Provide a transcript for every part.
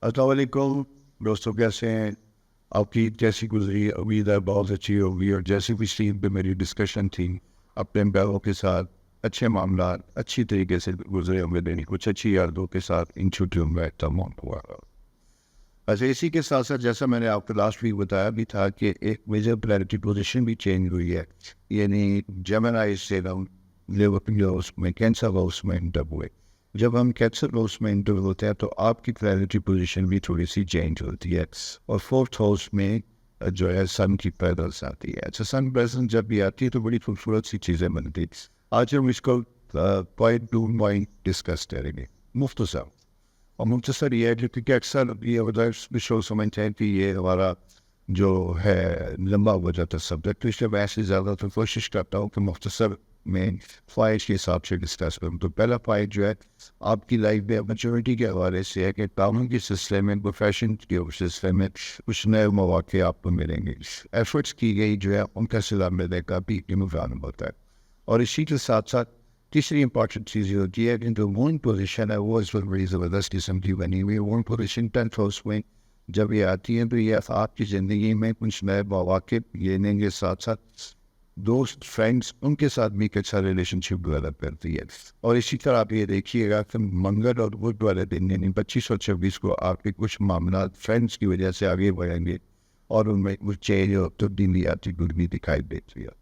السلام علیکم دوستوں، کیسے ہیں؟ آپ کی کیسی گزری؟ امید ہے بہت اچھی ہوگی، اور جیسی پچھلی پہ میری ڈسکشن تھی اپنے پیاروں کے ساتھ، اچھے معاملات اچھی طریقے سے گزرے ہوں گے، کچھ اچھی یادوں کے ساتھ ان چھٹیوں میں تمام ہوا۔ اچھا، اسی کے ساتھ ساتھ جیسا میں نے آپ کو لاسٹ ویک بتایا بھی تھا کہ ایک میجر پلانٹری پوزیشن بھی چینج ہوئی ہے، یعنی جیمنائی سے ہم لیوس میں کینسر ہاؤس میں انٹر ہوئے۔ جب ہم کینسر ہاؤس میں انٹر ہوتے ہیں تو آپ کی پلانٹری پوزیشن بھی تھوڑی سی چینج ہوتی ہے، اور فورتھ ہاؤس میں جو ہے سن کی پیدلس آتی ہے۔ اچھا، سن پریزنس جب بھی آتی ہے تو بڑی خوبصورت سی چیزیں بنتی ہیں۔ آج ہم اس کو پوائنٹ ٹو پوائنٹ ڈسکس کریں گے، مختصر اور مختصر یہ ہے کیونکہ اکثر یہ وجہ سمجھتے ہیں کہ یہ ہمارا جو ہے لمبا ہو جاتا ہے سبجیکٹ، تو اس لیے میں ایسے زیادہ تو کوشش کرتا ہوں کہ مختصر میں فائد کے حساب سے ڈسکس کروں۔ تو پہلا فائد جو ہے آپ کی لائف میں میچورٹی کے حوالے سے ہے کہ کاموں کے سلسلے میں، پروفیشن کے سلسلے میں کچھ نئے مواقع آپ کو ملیں گے، ایفرٹس کی گئی جو ہے ان کا صلہ ملنے کا بھی امکان ہوتا ہے۔ اور اسی کے ساتھ ساتھ تیسری امپورٹنٹ چیز یہ ہوتی ہے کہ جو مون پوزیشن ہے وہ اس وقت بڑی زبردست قسم کی بنی ہوئی ہے۔ مون پوزیشن 10th ہاؤس میں جب یہ آتی ہے تو یہ آپ کی زندگی میں کچھ نئے مواقع لینے کے ساتھ ساتھ دوست، فرینڈس، ان کے ساتھ بھی ایک اچھا ریلیشن شپ ڈیولپ کرتی ہے۔ اور اسی طرح آپ یہ دیکھیے گا کہ منگل اور بدھ والے دن یعنی 25 اور 26 کو آپ کے کچھ معاملات فرینڈس کی وجہ سے آگے بڑھیں گے، اور ان میں کچھ چینج اور تبدیلی آتی بھی دکھائی دیتی ہے۔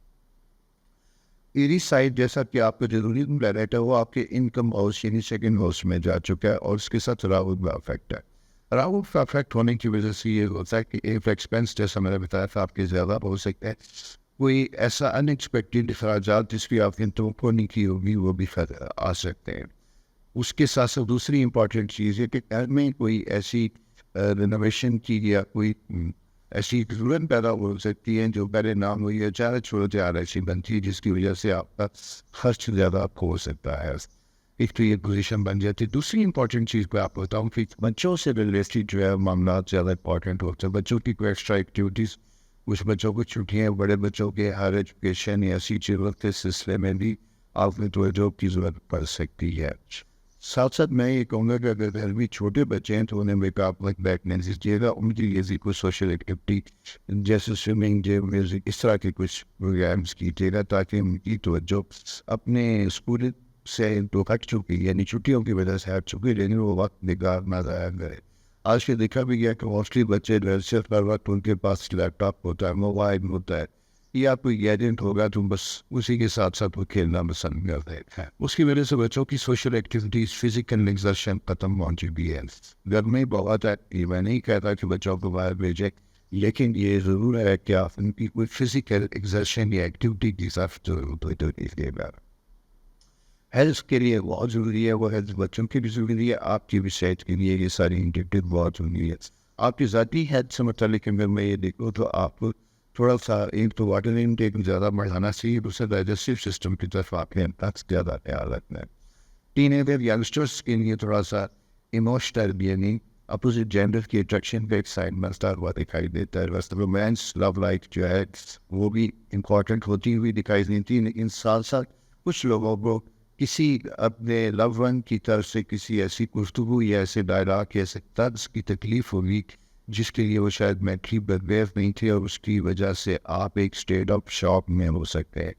ایری سائڈ جیسا کہ آپ کو ضروری پلانٹ ہے وہ آپ کے انکم ہاؤس یعنی سیکنڈ ہاؤس میں جا چکا ہے، اور اس کے ساتھ راہو کا افیکٹ ہے۔ راہو کا افیکٹ ہونے کی وجہ سے یہ ہوتا ہے کہ ایک ایکسپینس جیسا میں نے بتایا تھا آپ کے زیادہ ہو سکتا ہے، کوئی ایسا ان ایکسپیکٹڈ اخراجات جس کی آپ نے توقع نہیں کی ہوگی وہ بھی آ سکتے ہیں۔ اس کے ساتھ ساتھ دوسری امپورٹنٹ چیز ہے کہ گھر میں کوئی ایسی رینوویشن کی یا کوئی ایسی ضرورت پیدا ہو سکتی ہے جو پہلے نام ہوئی ہے، چار چھوڑتے آ ایسی بنتی ہے جس کی وجہ سے آپ کا خرچ زیادہ آپ کو ہو سکتا ہے۔ ایک تو یہ پوزیشن بن جاتی ہے۔ دوسری امپورٹنٹ چیز پہ آپ بتاؤں کہ بچوں سے ریلیٹڈ جو ہے معاملات زیادہ امپورٹنٹ ہوتے ہیں۔ بچوں کی کوئی ایکسٹرا ایکٹیویٹیز، کچھ بچوں کو چھٹیاں، بڑے بچوں کے ہائر ایجوکیشن یا ایسی چیزوں کے سلسلے میں بھی آپ نے توجہ کی ضرورت پڑ سکتی ہے۔ ساتھ ساتھ میں یہ کہوں گا کہ اگر گھر میں چھوٹے بچے ہیں تو انہیں میک اپ بیٹھنے دیجیے گا، ان کے لیے کوئی سوشل ایکٹیویٹی جیسے سوئمنگ، جیم، میوزک، اس طرح کے کچھ پروگرامس کیجیے گا تاکہ ان کی توجہ اپنے اسکول سے تو ہٹ چکی، یعنی چھٹیوں کی وجہ سے ہٹ چکی، لیکن وہ وقت نگاہ نہ ضائع کرے۔ آج کے دیکھا بھی گیا کہ موسٹلی بچے صرف ہر وقت ان کے پاس لیپ ٹاپ ہوتا ہے، موبائل ہوتا ہے، یا کوئی گیجٹ ہوگا تو بس اسی کے ساتھ ساتھ وہ کھیلنا پسند کرتے ہیں۔ اس کی وجہ سے بچوں کی سوشل ایکٹیویٹیز، فزیکل ایکسرشن ختم ہو چکی ہے۔ گھر میں بہت ہے، یہ میں نہیں کہتا کہ بچوں کو باہر بھیجیں، لیکن یہ ضرور ہے کہ آپ ان کی کوئی فزیکل ایکسرشن یا ایکٹیویٹی کی ساتھ ضرور دیجیے گا۔ ہیلتھ کے لیے بہت ضروری ہے، وہ ہیلتھ بچوں کی بھی ضروری ہے، آپ کی بھی صحت کے لیے یہ ساری ایکٹیویٹی بہت ضروری ہے۔ آپ کی ذاتی ہیلتھ سے متعلق اگر میں یہ دیکھوں تو آپ کو تھوڑا سا ایک تو واٹر انٹیک زیادہ بڑھانا چاہیے، دوسرا ڈائجسٹو سسٹم کی طرف آپ نے زیادہ خیال رکھنا ہے۔ ٹین ایجر ینگسٹرس کے لیے تھوڑا سا ایموشنل یعنی اپوزٹ جینڈر کی اٹریکشن کا ایک سائن بنتا ہوا دکھائی دیتا ہے۔ بس رومانس، لو لائف جو ہے وہ بھی امپورٹنٹ ہوتی ہوئی دکھائی دیتی ہے، لیکن ساتھ ساتھ کچھ لوگوں کو کسی اپنے لو ون کی طرف سے کسی ایسی گفتگو یا ایسے ڈائلاگ یا ایسے طرز کی تکلیف ہوگی جس کے لیے وہ شاید میٹری بدویو نہیں تھی، اور اس کی وجہ سے آپ ایک اسٹیٹ آف شاک میں ہو سکتے ہیں،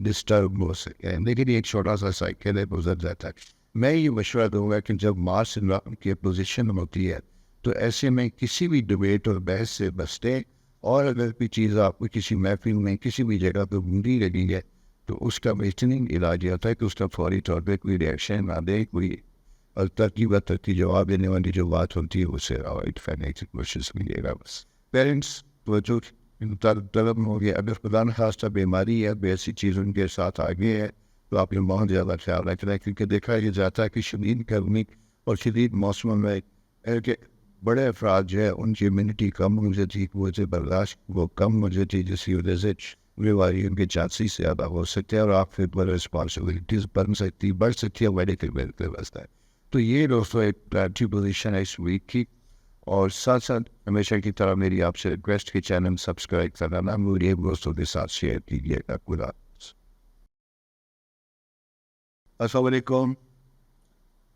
ڈسٹرب ہو سکتے ہیں، لیکن ایک چھوٹا سا سائیکل ہے، گزر جاتا ہے۔ میں یہ مشورہ دوں گا کہ جب مارس کی پوزیشن ہوتی ہے تو ایسے میں کسی بھی ڈبیٹ اور بحث سے بچتے، اور اگر کوئی چیز آپ کو کسی محفل میں کسی بھی جگہ پہ بری لگی ہے تو اس کا بہترین علاج یہ ہوتا ہے کہ اس کا فوری طور پہ کوئی ریئیکشن نہ دے، کوئی اور ترقی جواب دینے والی جو بات ہوتی ہے اسے اوائڈ کرنے کی کوشش کیجیے گا۔ بس پیرنٹس جو طلب ہو گیا، اگر خدا نخواستہ بیماری ہے، ایسی چیز ان کے ساتھ آگے ہے تو آپ نے بہت زیادہ خیال رکھنا ہے، کیونکہ دیکھا یہ جاتا ہے کہ شدید گرمی اور شدید موسموں میں کہ بڑے افراد جو ہے ان کی امیونٹی کم ہو جاتی، وہ سے برداشت وہ کم ہو جاتی، جس کی وجہ سے بیماری ان کے چانسز زیادہ ہو سکتے ہیں، اور آپ پھر بڑے رسپانسبلٹیز بڑھ سکتی ہے میڈیکل ویلتھ واسطہ۔ تو یہ دوستوں ایک پرائرٹی پوزیشن ہے اس ویک کی، اور ساتھ ساتھ ہمیشہ کی طرح میری آپ سے ریکویسٹ کی چینل سبسکرائب کرنا، میرے دوستوں کے ساتھ شیئر کیجیے گا۔ خدا حافظ۔ السلام علیکم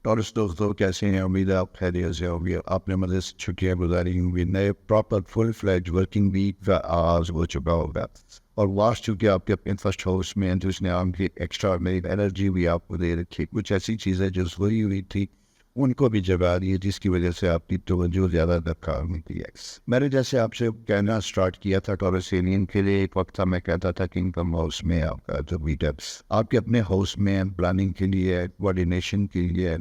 ٹورس دوستوں کیسے ہیں؟ امید ہے آپ خیریت سے ہوں گے. آپ نے مزے سے چھٹیاں گزاری ہوں گی. نئے پراپر فل فلیج ورکنگ ویک کا آغاز ہو چکا ہوگا, اور واش چونکہ آپ کے اپنے فرسٹ ہاؤس میں ہیں تو اس نے آپ کی ایکسٹرا میری انرجی بھی آپ کو دے رکھی. کچھ ایسی چیزیں جو سوئی ہوئی تھی ان کو بھی جگا دی ہے, جس کی وجہ سے آپ کی توجہ زیادہ درکار ہوتی ہے. میں نے جیسے آپ سے کہنا اسٹارٹ کیا تھا, ٹورس ایلین کے لیے ایک وقت تھا میں کہتا تھا کہ انکم ہاؤس میں آپ کا جو میٹر آپ کے اپنے ہاؤس میں پلاننگ کے لیے, کوآرڈینیشن کے لیے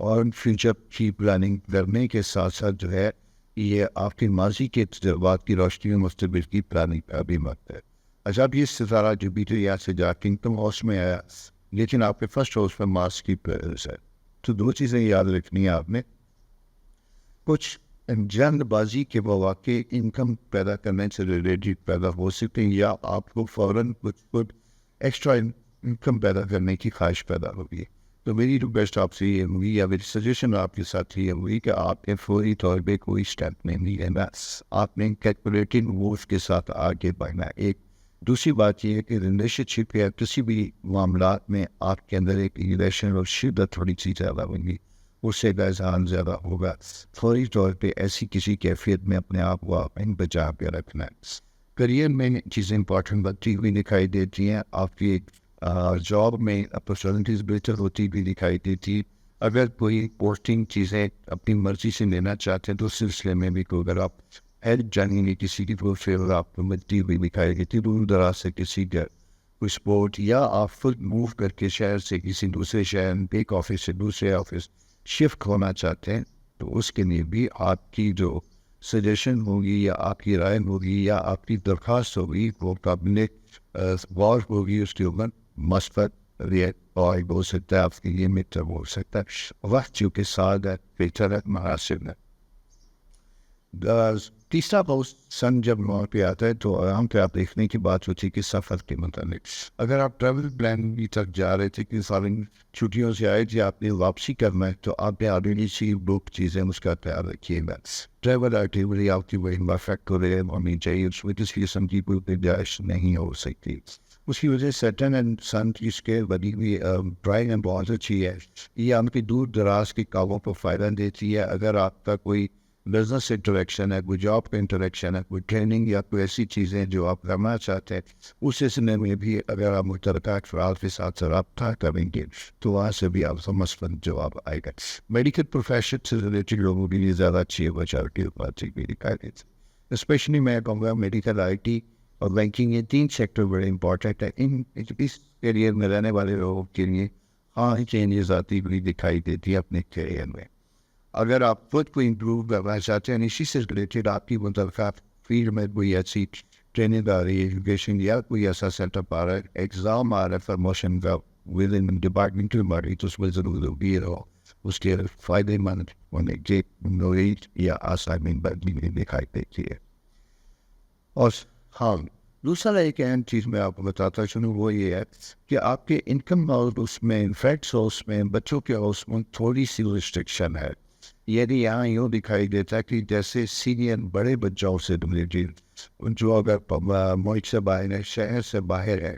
اور فیوچر کی پلاننگ کرنے کے ساتھ ساتھ جو ہے یہ آپ کی ماضی کے تجربات کی روشنی میں مستقبل کی پلاننگ کا بھی وقت ہے. اچھا, اب یہ ستارہ جوپیٹر یہاں سے جا کے انکم ہاؤس میں آیا, لیکن آپ کے فرسٹ ہاؤس میں مارس کی پریزنس ہے. تو دو چیزیں یاد رکھنی ہے آپ نے. کچھ جلد بازی کے مواقع انکم پیدا کرنے سے ریلیٹڈ پیدا ہو سکتے ہیں, یا آپ کو فوراً کچھ ایکسٹرا انکم پیدا کرنے کی خواہش پیدا ہوگی. تو میری ریکویسٹ آپ سے یہ ہوگی, یا میری سجیشن آپ کے ساتھ یہ ہوگی کہ آپ نے فوری طور پہ کوئی اسٹیپ نہیں لینا, آپ نے کیلکولیٹنگ مووز کے ساتھ آگے بڑھنا. ایک دوسری بات یہ ہے کہ ریلیشن شپ یا کسی بھی معاملات میں آپ کے اندر ایک ریلیشن اور شدت تھوڑی سی زیادہ ہوگی, اس سے گذان زیادہ ہوگا. فوری طور پہ ایسی کسی کیفیت میں اپنے آپ کو آپ بچا کے رکھنا. کریئر میں چیزیں امپورٹنٹ بنتی ہوئی دکھائی دیتی ہیں, آپ کی جاب میں اپرچونیٹیز بہتر ہوتی بھی دکھائی دیتی. اگر کوئی پوسٹنگ چیزیں اپنی مرضی سے لینا چاہتے ہیں تو اس سلسلے میں بھی کو اگر آپ ہیلپ جانیں گے کسی کی تو پھر آپ کو ملتی ہوئی دکھائی دیتی. دور دراز سے کسی کا کوئی سپورٹ, یا آپ خود موو کر کے شہر سے کسی دوسرے شہر, ایک آفس سے دوسرے آفس شفٹ ہونا چاہتے ہیں, تو اس کے لیے بھی آپ کی جو سجیشن ہوگی یا آپ کی رائے ہوگی یا آپ کی درخواست ہوگی وہ قابل غور ہوگی. اس کے اوپر مثبت ریئیکٹ ہو سکتا ہے, آپ کے لیے متر ہو سکتا ہے. وقت چونکہ ساتھ ہے, بہتر ہے, مناسب ہے. تیسرا ہاؤس سن جب وہاں پہ آتا ہے تو آرام پہ آپ دیکھنے کی بات ہوتی ہے کہ سفر کے متعلق اگر آپ ٹریول پلان بھی تک جا رہے تھے کہ سارے چھٹیوں سے آئے تھے, آپ نے واپسی کرنا ہے, تو آپ نے آلریڈی سی بک چیزیں اس کا خیال رکھیے گا. ٹریول ایکٹیویٹی آپ کی وہی پرفیکٹ ہو رہے ہونی چاہیے, اس میں کسی قسم کی کوئی گنجائش نہیں ہو سکتی. اس کی وجہ سے سیٹرن اینڈ سن کی اسکیل بنی ہوئی ڈرائنگ اینڈ بہت اچھی ہے. یہ آپ کی دور دراز کے کاموں کو فائدہ دیتی ہے. اگر آپ کا کوئی بزنس انٹریکشن ہے, کوئی جاب کا انٹریکشن ہے, کوئی ٹریننگ یا کوئی ایسی چیزیں جو آپ کرنا چاہتے ہیں, اس سلسلے میں بھی اگر آپ متعلقہ افراد کے ساتھ رابطہ کریں گے تو وہاں سے بھی آپ کو مثبت جواب آئے گا. میڈیکل پروفیشن سے ریلیٹڈ لوگوں کے لیے زیادہ اچھی بچاؤ کی بات بھی دکھائی دیتی. اسپیشلی میں کہوں گا میڈیکل, آئی ٹی اور بینکنگ, یہ تین سیکٹر بڑے امپورٹنٹ ہیں. اس ایریا میں رہنے والے لوگوں کے لیے ہاں چینجز آتی ہوئی دکھائی دیتی ہے اپنے کیریئر میں. اگر آپ خود کو امپروو کرنا چاہتے ہیں, اسی سے ریلیٹڈ آپ کی متعلقہ فیلڈ میں کوئی ایسی ٹریننگ آ رہی ہے, ایجوکیشن یا کوئی ایسا سیٹ اپ آ رہا ہے, ایگزام آ رہا ہے پرموشن کا ود ان ڈپارٹمنٹل باڈی, تو اس میں ضرور بھی رہو. اس کے فائدے مند ہونے کے نوعیت یا آسانی بدلی میں دکھائی دیتی ہے. اور ہاں, دوسرا ایک اہم چیز میں آپ کو بتاتا چلوں, وہ یہ ہے کہ آپ کے انکم ہاؤس میں, فیکٹس ہاؤس میں, بچوں کے ہاؤس میں تھوڑی سی ریسٹرکشن ہے. یعنی یہاں یوں دکھائی دیتا ہے کہ جیسے سینئر بڑے بچوں سے ریلیٹڈ جو اگر ملک سے باہر ہے, شہر سے باہر ہے,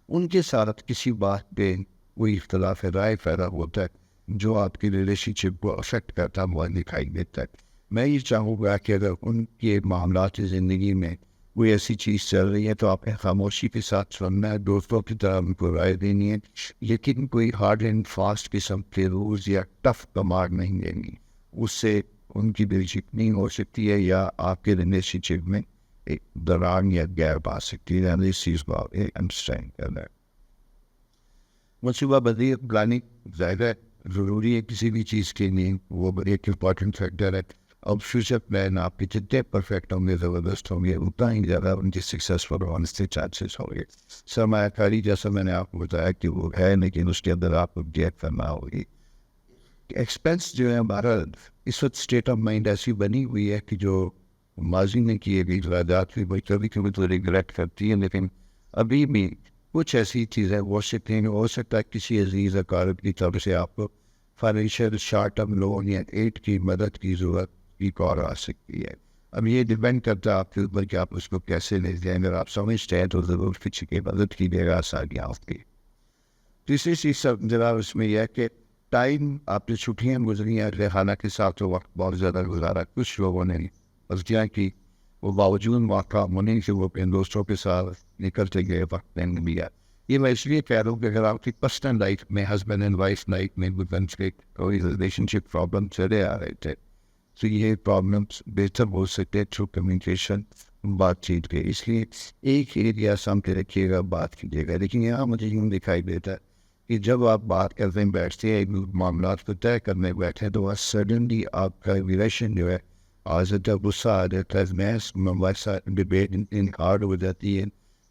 ان کے ساتھ کسی بات پہ کوئی اختلاف رائے پیدا ہوتا ہے جو آپ کی ریلیشن شپ کو افیکٹ کرتا ہوا دکھائی دیتا ہے. میں یہ چاہوں گا کہ اگر ان کے معاملات زندگی میں کوئی ایسی چیز چل رہی ہے تو آپ نے خاموشی کے ساتھ سننا ہے, دوستوں کی طرح ان کو رائے دینی ہے, لیکن کوئی ہارڈ اینڈ فاسٹ قسم کے رولز یا ٹف کمانڈ نہیں دینی. اس سے ان کی دلچسپی نہیں ہو سکتی ہے یا آپ کے ریلیشن شپ میں ایک درار یا گیپ آ سکتی ہے. اس چیز کو آپ انڈرسٹینڈ کرنا ہے. منصوبہ بندی پلاننگ زیادہ ضروری ہے کسی بھی چیز کے لیے, وہ ایک امپورٹنٹ فیکٹر ہے. اب فیوچر پلان آپ کے جتنے پرفیکٹ ہوں گے, زبردست ہوں گے, اتنا ہی زیادہ ان کی سکسیسفل ہونے سے چانسز ہوں گے. سرمایہ کاری جیسا میں نے آپ کو بتایا کہ وہ ہے, لیکن اس کے اندر آپ کو گیپ کرنا ہوگی. ایکسپینس جو ہے ہمارا اس وقت اسٹیٹ آف مائنڈ ایسی بنی ہوئی ہے کہ جو ماضی میں کیے گئی اخراجات بھی کبھی کبھی تو ریگریٹ کرتی ہے, لیکن ابھی بھی کچھ ایسی چیزیں ہو سکتی ہیں. ہو سکتا ہے کسی عزیز اقارب کی طرف سے آپ کو فائنینشیل شارٹ ٹرم لون یا ایڈ کی مدد کی ضرورت کی کال آ سکتی ہے. اب یہ ڈیپینڈ کرتا ہے آپ کے اوپر کہ آپ اس کو کیسے لے جائیں. اگر آپ سمجھتے ہیں تو ضرور کسی کی مدد کی جائے گا, آسانیاں آپ کی. تیسری چیز جناب اس میں یہ ہے کہ ٹائم آپ نے چھٹیاں گزری ہیں ریحانہ کے ساتھ تو وقت بہت زیادہ گزارا. کچھ لوگوں نے غلطیاں کی، وہ باوجود واقع ہونے سے وہ اپنے دوستوں کے ساتھ نکلتے گئے، وقت نہیں لیا. یہ میں اس لیے کہہ رہا ہوں کہ اگر آپ کی پرسنل لائف میں ہسبینڈ اینڈ وائف لائف میں کوئی ریلیشن شپ پرابلم چلے آ رہے تھے تو یہ پرابلمس بہتر ہو سکتے تھرو کمیونیکیشن، بات چیت کے. اس لیے ایک ایریا سامنے رکھیے گا، بات کیجیے گا. لیکن یہاں مجھے یوں دکھائی دیتا ہے کہ جب آپ بات کرنے بیٹھتے ہیں، معاملات کو طے کرنے بیٹھے تو سڈنلی آپ کا ریلیشن جو ہے آج تک غصہ آ جاتا ہے، محض ویسا ڈبیٹ ہارڈ ہو جاتی ہے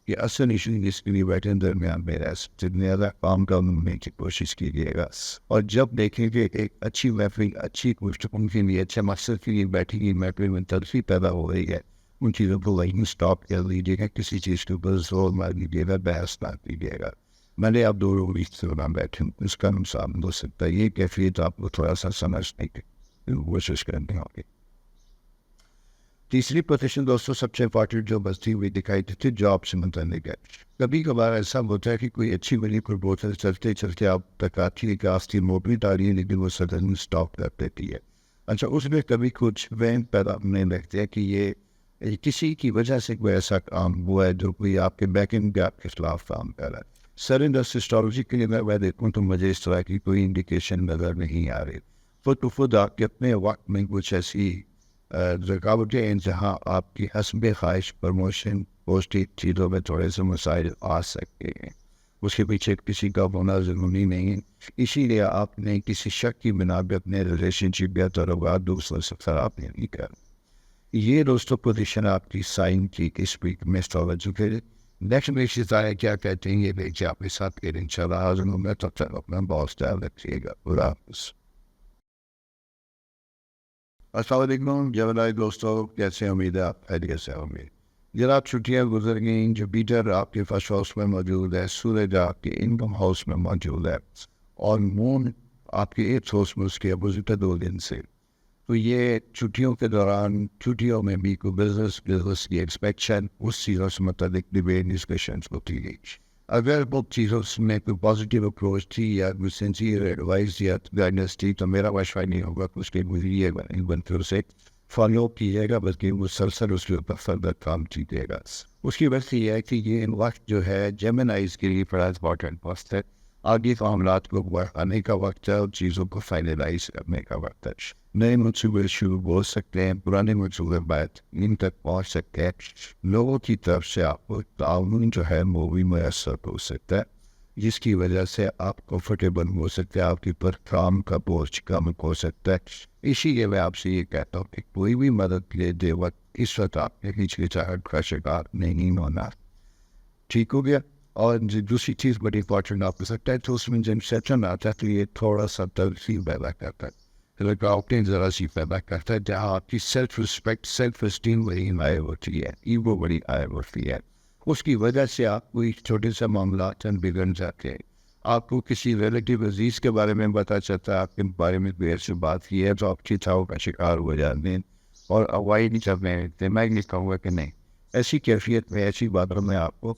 کہ اصل ایشو جس کے لیے بیٹھے درمیان میں جتنے زیادہ کام ڈاؤن ہونے کی کوشش کیجیے گا. اور جب دیکھیں کہ ایک اچھی محفل، اچھی گفتگو کے لیے، اچھے مقصد کے لیے بیٹھی گئی محفل میں تلخی پیدا ہو رہی ہے، ان چیزوں کو وہیں اسٹاپ کر لیجیے گا. کسی چیز کے اوپر زور مار لیجیے گا، بحث نہ کیجیے گا. میں نے آپ دو لوگ سے بنا بیٹھے ہوں، اس کا نقصان ہو سکتا ہے. یہ کیفیت آپ کو تھوڑا سا سمجھنے کی کوشش کرنی ہوگی. تیسری پوزیشن دوستوں سب سے امپورٹنٹ جو بستی ہوئی دکھائی دیتی ہے، جاب سے متعلق ہے. کبھی کبھار ایسا ہوتا ہے کہ کوئی اچھی بڑی پروپوزل چلتے چلتے آپ تک آتی ہے کہ آپ کی موبائل آ رہی ہے، لیکن وہ سڈن اسٹاپ کر دیتی ہے. اچھا، اس میں کبھی کچھ وہم پیدا ہونے لگتے ہیں کہ یہ کسی کی وجہ سے کوئی ایسا کام ہوا ہے جو کوئی آپ کے بیک اینڈ پہ آپ کے خلاف کام کر رہا ہے. سرسٹالوجی کے لیے میں دیکھوں تو مجھے اس طرح کی کوئی انڈیکیشن نظر نہیں آ رہی. خود تو خود آپ کے اپنے وقت میں کچھ ایسی رکاوٹیں ہیں جہاں آپ کی حسب خواہش پروموشن پوسٹی چیزوں میں تھوڑے سے مسائل آ سکتے ہیں. اس کے پیچھے کسی کا ہونا ضروری نہیں ہے. اسی لیے آپ نے کسی شک کی بنا پہ اپنے ریلیشن شپ یا تعلقات دوسروں سے خراب نہیں کر. یہ دوستوں پوزیشن آپ کی سائن کی اس ویک میں توجہ کرے. نیکسٹ ویک ستارے کیا کہتے ہیں یہ دیکھیے آپ کے ساتھ پھر انشاءاللہ حاضر ہوں میں. تب تک اپنا بہت خیال رکھیے گا. خدا حافظ. السلام علیکم جناب دوستوں، کیسے امید ہے آپ خیریت سے ہوں گے. جناب چھٹیاں گزر گئیں، جوپیٹر آپ کے فرسٹ ہاؤس میں موجود ہے، سورج آپ کے انکم ہاؤس میں موجود ہے، اور مون آپ کے ایٹھ ہاؤس میں اس کے اپوزٹ ہے 2 دن سے. تو یہ چھٹیوں کے دوران چھٹیوں میں بھی کوئی بزنس کی ایکسپیکشن، اس چیزوں سے متعلق ڈبیٹ ڈسکشنس ہوتی گئی. اگر وہ چیزوں میں کوئی پازیٹیو اپروچ تھی یا کوئی سینسیئر ایڈوائز یا گائیڈنس تھی تو میرا مشورہ نہیں ہوگا کہ اس کے مجھے بنتے اسے فالو کیجیے گا، بلکہ مسلسل اس کے اوپر فردر کام کیجیے گا. اس کی وجہ یہ ہے کہ یہ وقت جو ہے جیمنائز کے لیے بڑا امپورٹنٹ وقت ہے. آگے معاملات کو بڑھانے کا وقت ہے اور چیزوں کو فائنلائز کرنے کا وقت ہے. نئے منصوبے شروع ہو سکتے ہیں، پرانے منصوبے بعد ان تک پہنچ سکتے ہیں. لوگوں کی طرف سے آپ کو تعاون جو ہے وہ بھی میسر ہو سکتا ہے، جس کی وجہ سے آپ کمفرٹیبل ہو سکتے ہیں، آپ کے اوپر کام کا بوجھ کم ہو سکتا ہے. اسی لیے میں آپ سے یہ کہتا ہوں کہ کوئی بھی مدد لیتے وقت اس وقت آپ نے ہچکچاہٹ کا شکار نہیں ہونا. ٹھیک ہو گیا. اور دوسری چیز بڑی امپورٹنٹ آپ کو سکتا ہے تو اس میں جب سیشن آتا ہے تو یہ تھوڑا سا تلخی پیدا کرتا ہے، رکاوٹیں ذرا سی پیدا کرتا ہے، جہاں آپ کی سیلف رسپیکٹ، سیلف اسٹیم بڑی ہائی ہوتی ہے، ایگو بڑی ہائی ہوتی ہے. اس کی وجہ سے آپ کوئی چھوٹے سے معاملات بگڑ جاتے ہیں. آپ کو کسی ریلیٹیو عزیز کے بارے میں پتہ چلتا ہے، آپ کے بارے میں دیر سے بات کی ہے تو آپ چیتاؤں کا شکار ہو جاتے ہیں اور اوائڈ نہیں کر رہے ہیں. میں نہیں کہوں گا کہ نہیں، ایسی کیفیت میں ایسی باتوں میں آپ کو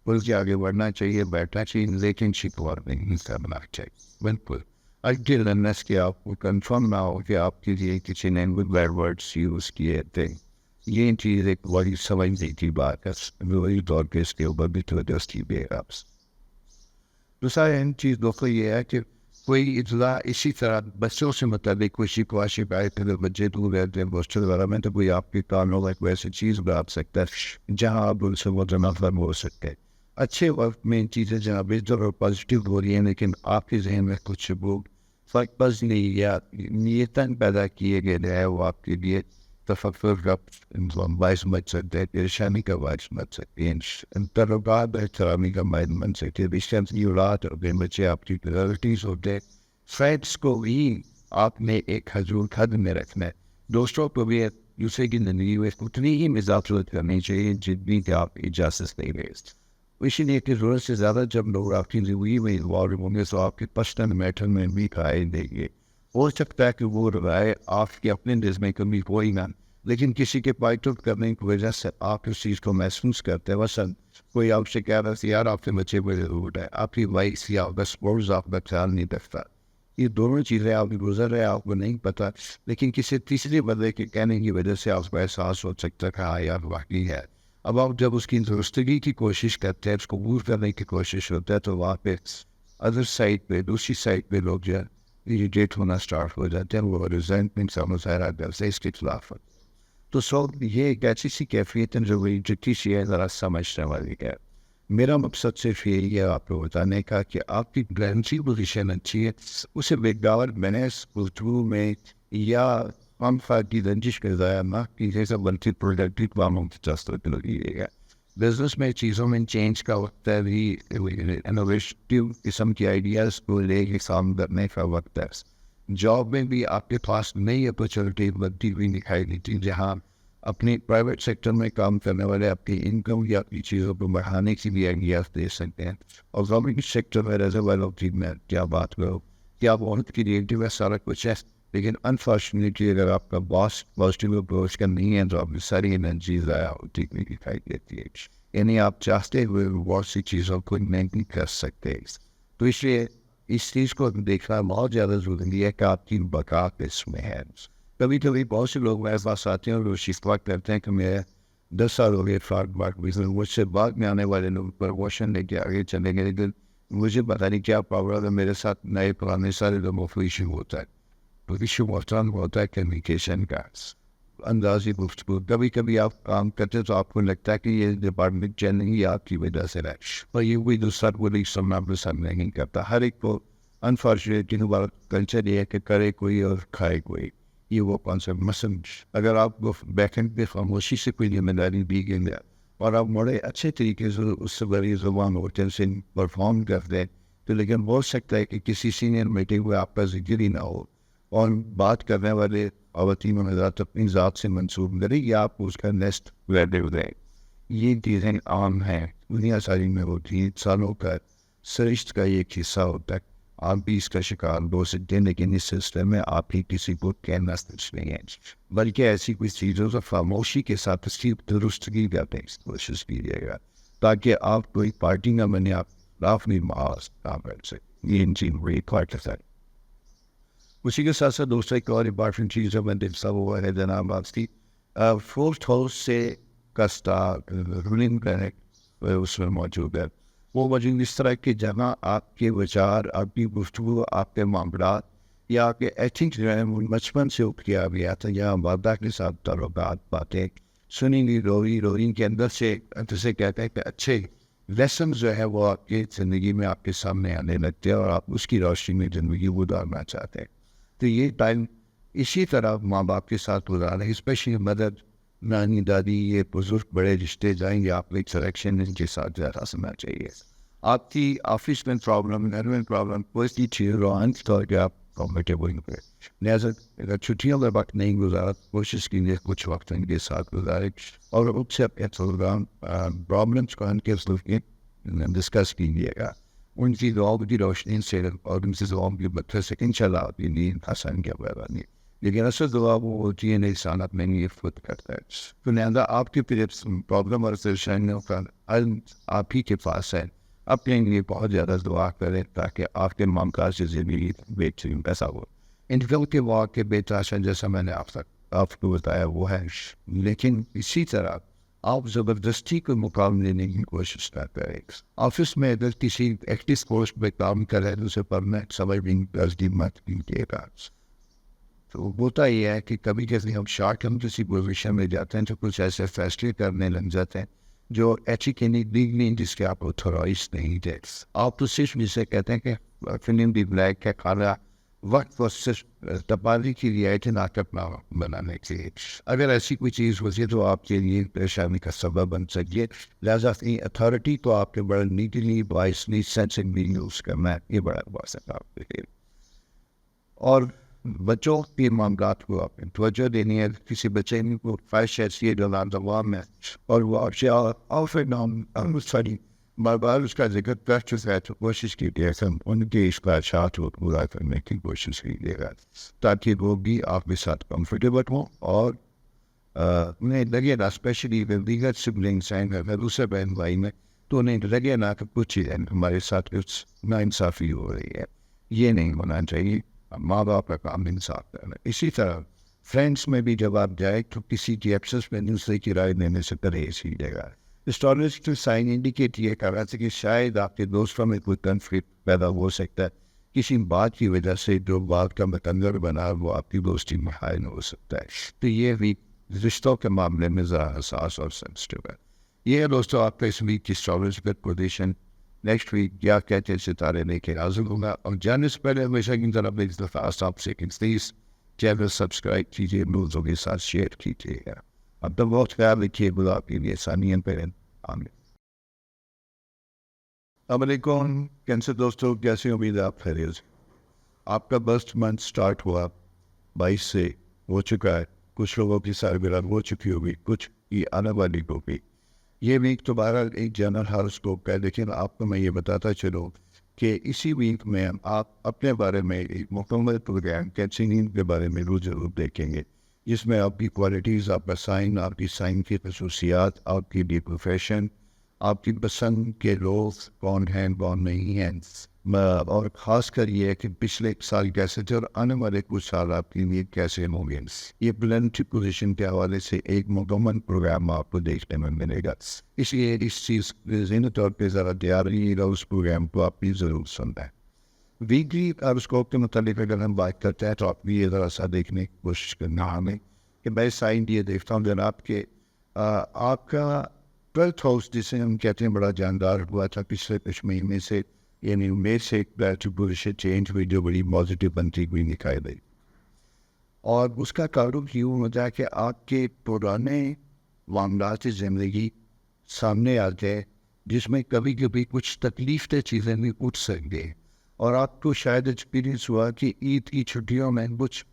بول کے آگے بڑھنا چاہیے، بیٹھنا چاہیے، لیکن شکوار نہیں کرنا چاہیے. بالکل until unless کہ آپ کو کنفرم نہ ہو کہ آپ کے لیے کسی نے کوئی بیڈ ورڈس یوز کیے تھے. یہ چیز ایک بڑی سمجھنے کی بات ہے، وہی طور پہ اس کے اوپر بھی توجہ بھی ہے. آپ دوسرا اہم چیز دوستوں یہ ہے کہ کوئی اطلاع اسی طرح بچوں سے متعلق کوئی شکوا شکایت اگر بچے دور رہتے ہیں ہاسٹل وغیرہ میں تو کوئی آپ کے کام ہوگا کوئی ایسی چیز بات سکتا ہے جہاں آپ ان سے متنفر ہو سکتے ہیں. اچھے وقت میں ان چیزیں جہاں بہتر اور پازیٹیو ہو رہی ہیں، لیکن آپ کے ذہن میں کچھ وہ فرق بس نہیں یا نیتاً پیدا کیے گئے ہیں، وہ آپ کے لیے تفکر کا باعث بن سکتے ہیں، پریشانی کا باعث بن سکتے ہیں، تعلقات احترامی کا باعث بن سکتے ہیں. رشتے اولاد اور بچے آپ کی پرائرٹیز ہوتے ہیں. فرینڈس کو بھی آپ نے ایک حضور حد میں رکھنا ہے. دوستوں کو بھی دوسرے کی زندگی میں اتنی ہی مداخلت کرنی چاہیے جتنی کہ آپ اجازت نہیں دیں. اسی لیے کہ ضرورت سے زیادہ جب لوگ آپ کی زندگی میں انوالو ہوں گے تو آپ کے پرسنل میٹر میں بھی رائے دیں گے. ہو سکتا ہے کہ وہ رائے آپ کے اپنے دل میں کمی کوئی نہ، لیکن کسی کے پائٹ آؤٹ کرنے کی وجہ سے آپ اس چیز کو محسوس کرتے ہیں. مثلاً کوئی آپ سے کہہ رہا تھا یار آپ کے بچے بڑے ضرور ہے، آپ کی وائف یا آپ کا سپورٹس آپ کا خیال نہیں رکھتا، یہ دونوں چیزیں آپ کی گزر رہے ہیں، آپ کو نہیں پتہ، لیکن کسی تیسرے بندے کے کہنے کی وجہ سے آپ کو احساس ہو سکتا ہے کہ ہاں یار واقعی ہے. اب آپ جب اس کی درستگی کی کوشش کرتے ہیں، اس کو قبول کرنے کی کوشش ہوتا ہے، تو وہاں پہ ادر سائڈ پہ، دوسری سائڈ پہ لوگ جو ہے اریٹیٹ ہونا اسٹارٹ ہو جاتے ہیں، وہ ریزنٹمنٹ کا مظاہرہ کرتے ہیں اس کے خلاف. تو یہ ایک ایسی سی کیفیت ہے جو بڑی ٹرکی سی ہے، ذرا سمجھنے والی ہے. میرا مقصد صرف یہی ہے آپ کو بتانے کا کہ آپ کی گرینسی پوزیشن اچھی ہے، اسے بےگاور بحث گفتگو میں یا ہم کی رنجش کا ضائع نہ کیجیے گا، بلکہ پروڈکٹیو کاموں کی تصدیق لگیے گا. بزنس میں چیزوں میں چینج کا وقت ہے، بھی انوویٹیو قسم کی آئیڈیاز کو لے کے کام کرنے کا وقت ہے. جاب میں بھی آپ کے پاس نئی اپرچونیٹی بنتی ہوئی دکھائی دیتی، جہاں اپنی پرائیویٹ سیکٹر میں کام کرنے والے اپنی انکم یا اپنی چیزوں کو بڑھانے کی بھی آئیڈیاز دے سکتے ہیں. اور گورنمنٹ سیکٹر میں رہنے والوں کی میں کیا بات کروں، کیا بہت کریٹیو ہے، سارا کچھ ہے، لیکن انفارچونیٹلی اگر آپ کا باس پازیٹیو اپروچ کا نہیں ہے تو آپ کی ساری انرجی ضائع ہوتی ہوئی دکھائی دیتی ہے. یعنی آپ چاہتے ہوئے بہت سی چیزوں کو نہیں کر سکتے. تو اس لیے اس چیز کو دیکھنا بہت زیادہ ضروری ہے کہ آپ کی بقا اس میں ہے. کبھی کبھی بہت سے لوگ میرے پاس آتے ہیں اور وہ شکوہ کرتے ہیں کہ میں 10 سال ہو گئے مجھ سے بعد میں آنے والے لوگ پروموشن لے کے آگے چلیں گے، لیکن مجھے پتہ نہیں کیا پرابلم ہے، میرے ساتھ نئے پرانے سارے لوگوں کو ایشو ہوتا ہے. تو ایشو ہوتا ہے کمیونیکیشن کا، اندازی گفتگو. کبھی کبھی آپ کام کرتے تو آپ کو لگتا ہے کہ یہ ڈپارٹمنٹ چل نہیں آپ کی وجہ سے ہے، اور یہ کوئی دوسرا کوئی سامنا پسند نہیں کرتا. ہر ایک کو انفارچونیٹلی کلچر یہ ہے کہ کرے کوئی اور کھائے کوئی، یہ وہ کانسیپٹ. مثلاً اگر آپ کو بیکنڈ پہ خاموشی سے کوئی ذمہ داری دی گئی ہے اور آپ بڑے اچھے طریقے سے اس سے بڑی زبان ہوٹل سے پرفارم کر دیں، تو لیکن ہو سکتا ہے کہ کسی سینئر میٹنگ میں آپ کا ذکر ہی نہ ہو، اور بات کرنے والے خواتین حضرات اپنی ذات سے منسوب کریں یا آپ اس کا نیسٹ ویلیو دیں. یہ چیزیں عام ہیں، دنیا ساری میں ہوتی ہیں، سالوں کا سرشت کا ایک حصہ ہوتا ہے. آپ بھی اس کا شکار ہو سکتے ہیں، لیکن اس سلسلے میں آپ ہی کسی کو کہنا سچ نہیں ہے، بلکہ ایسی کوئی چیزوں سے خاموشی کے ساتھ اس کی درستگی کرنے کی کوشش کیجیے گا، تاکہ آپ کوئی پارٹی نہ بنے، آپ اپنی معاذ کام کر سکیں. یہ ان چیزوں کو ایک پارٹ ہے. اسی کے ساتھ ساتھ دوسرا ایک اور امپارٹنٹ چیز جو میں دیکھتا ہوا ہے جناب آپ کی فورتھ ہاؤس سے کسٹا رولنگ پلانٹ اس میں موجود ہے. وہ موجود اس طرح کہ جہاں آپ کے وچار، آپ کی گفتگو، آپ کے معاملات یا آپ کے ایتھنکس جو ہے وہ بچپن سے اٹھ کے آ گیا تھا، یا والدہ کے ساتھ تعلقات، باتیں سنیں گی، روئیں کے اندر سے جسے کہتے ہیں کہ اچھے لیسنز جو ہے وہ آپ کی زندگی میں آپ کے سامنے آنے لگتے ہیں اور آپ اس کی روشنی میں زندگی گزارنا چاہتے ہیں. تو یہ ٹائم اسی طرح ماں باپ کے ساتھ گزاریں، اسپیشلی مدر، نانی، دادی، یہ بزرگ بڑے رشتے جائیں گے، آپ کو ایک سلیکشن ان کے ساتھ زیادہ سننا چاہیے. آپ کی آفس میں پرابلم، گھر میں پرابلم، کوئی سی چیز روحانی طور پہ آپ کمفرٹیبل ہوں گے. لہٰذا اگر چھٹیوں کا وقت نہیں گزارا، کوشش کیجیے کچھ وقت ان کے ساتھ گزارے اور ان سے اپنے پرابلمس کو ان کے ڈسکس کیجیے گا. ان کی دعاؤں کی روشنی سے اور ان سے دعاؤں کی مدد سے انشاءاللہ آپ کی نیند حسن کیا پیدا نہیں. لیکن اصل دعا وہ ہوتی ہے انسان اپنے لیے خود کرتا ہے. تو لہٰذا آپ کی پرابلم اور پریشانیوں کا حل آپ ہی کے پاس ہے. اپنے لیے بہت زیادہ دعا کریں تاکہ آپ کے معاملات سے زندگی بہترین پیسہ ہو. انکم کے واقع بے تحاشا جیسا میں نے آپ کو بتایا وہ ہے، لیکن اسی طرح آپ زبردستی کو مقام لینے کی کوشش نہ کریں. آفس میں اگر کسی ایکٹیو پوسٹ پہ کام کر رہے ہیں تو اسے پرمنٹ سمجھنے کی مت کیجیے گا. تو ہوتا یہ ہے کہ کبھی کبھی ہم شارٹ ٹرم کسی پوزیشن میں جاتے ہیں تو کچھ ایسے فیصلے کرنے لگ جاتے ہیں جو ایتھیکلی لیگلی جس کے آپ اتھورائز نہیں تھے. آپ تو صرف جسے کہتے ہیں کہ فلم بھی بلیک ہے، کھانا وقت کو صرف تبادلی کی رعایت ناقب نہ بنانے کے لیے. اگر ایسی کوئی چیز ہوتی ہے تو آپ کے لیے پریشانی کا سبب بن سکتی ہے. لہٰذا اپنی اتھارٹی کو آپ کے بڑا نیٹلی وائسلی سینسنگلی یوز کرنا ہے، یہ بڑا واسطہ آپ کے لیے. اور بچوں کے معاملات کو آپ نے توجہ دینی ہے. کسی بچے کو خواہش ایسی ہے جو نوجوان ہے اور وہ بار بار اس کا ذکر کر چکا ہے، تو کوشش کیجیے کہ ان کے اس خواہشات کو پورا کرنے کی کوشش کیجیے گا تاکہ وہ بھی آپ کے ساتھ کمفرٹیبل ہوں اور انہیں لگے نا، اسپیشلی دیگر سبلنگس ہیں اگر دوسرے بہن بھائی میں، تو انہیں لگے نا کہ کچھ ہمارے ساتھ کچھ ناانصافی ہو رہی ہے. یہ نہیں ہونا چاہیے. ماں باپ کا کام انصاف کرنا. اسی طرح فرینڈس میں بھی جب آپ جائیں تو کسی کی ایبسنس میں دوسرے کی رائے دینے سے پرہیز کیجیے گا. ہسٹوریکل سائن انڈیکیٹ یہ کر رہا تھا کہ شاید آپ کے دوستوں میں کوئی کنفلکٹ پیدا ہو سکتا ہے کسی بات کی وجہ سے. جو بات کا متنظر بنا وہ آپ کی دوستی میں حائل ہو سکتا ہے. تو یہ بھی رشتوں کے معاملے میں ذرا حساس اور سینسٹیو ہے. یہ ہے دوستوں آپ کا اس ویک کی ہسٹوریکل پوزیشن. نیکسٹ ویک کیا کہتے ہیں ستارے لے کے حاضر ہوگا. اور جانے سے پہلے ہمیشہ کی طرف ایک دفعہ آپ سے پلیز چینل سبسکرائب کیجیے, دوستوں کے ساتھ شیئر کیجیے گا. اب تو بہت خیال رکھیے. خدا آپ کے لیے ثانیہ پہن. آمین. السلام علیکم. کیسے دوستوں, کیسے امید ہے آپ خیریت سے. آپ کا بسٹ منتھ سٹارٹ ہوا 22 سے ہو چکا ہے. کچھ لوگوں کی سالگرہ ہو چکی ہوگی, کچھ کی آنے والی ہوگی. یہ ویک تو بہرحال ایک جنرل ہاراسکوپ ہے, لیکن آپ کو میں یہ بتاتا چلوں کہ اسی ویک میں آپ اپنے بارے میں ایک مکمل پروگرام کیچنگ کے بارے میں ضرور دیکھیں گے, جس میں آپ کی کوالٹیز, آپ کا سائن, آپ کی سائن کی خصوصیات, آپ کی ڈی پروفیشن, آپ کی پسند کے لوگ کون ہیں کون نہیں ہیں, اور خاص کر یہ ہے کہ پچھلے سال کیسے تھے اور آنے والے کچھ سال آپ کے لیے کیسے ہوں گے. یہ پلانٹری پوزیشن کے حوالے سے ایک مکمل پروگرام آپ کو دیکھنے میں ملے گا. اس لیے اس چیز ذہنی طور پہ ذرا تیار رہیے گا, اس پروگرام کو آپ بھی ضرور سننا ہے. ویکلی ہاراسکوپ کے متعلق اگر ہم بات کرتے ہیں تو آپ بھی یہ ذرا سا دیکھنے کی کوشش کرنا ہمیں کہ میں سائن یہ دیکھتا ہوں جناب کہ آپ کا 12th ہاؤس جسے ہم کہتے ہیں بڑا جاندار ہوا تھا پچھلے کچھ مہینے سے, یعنی مئی سے پوزیشن چینج ہوئی جو بڑی پازیٹیو بنتی ہوئی دکھائی دی. اور اس کا کارن یوں ہوتا ہے کہ آپ کے پرانے معاملات زندگی سامنے آتے ہیں جس میں کبھی کبھی کچھ تکلیف دہ چیزیں بھی اٹھ سکتی ہیں. اور آپ کو شاید ایکسپیرینس ہوا کہ عید کی چھٹیوں میں کچھ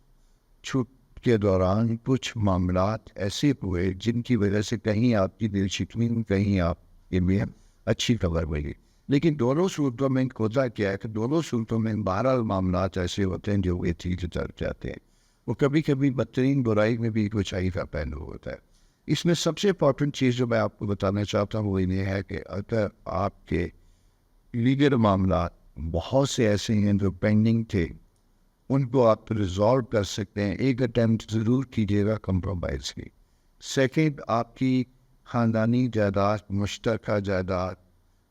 چھٹ کے دوران کچھ معاملات ایسے ہوئے جن کی وجہ سے کہیں آپ کی دل شکنی, کہیں آپ کے لیے اچھی خبر ملی. لیکن دونوں صورتوں میں ہوتا کیا ہے کہ دونوں صورتوں میں بہرحال معاملات ایسے ہوتے ہیں جو یہ چیز چل جاتے ہیں. وہ کبھی کبھی بدترین برائی میں بھی کچھ اچھائی کا پہلو ہوتا ہے. اس میں سب سے امپورٹنٹ چیز جو میں آپ کو بتانا چاہتا ہوں وہ یہ ہے کہ اگر آپ کے لیگل معاملات بہت سے ایسے ہیں جو پینڈنگ تھے, ان کو آپ ریزالو کر سکتے ہیں. ایک اٹیمپٹ ضرور کیجیے گا کمپرومائز کی. سیکنڈ, آپ کی خاندانی جائیداد, مشترکہ جائیداد,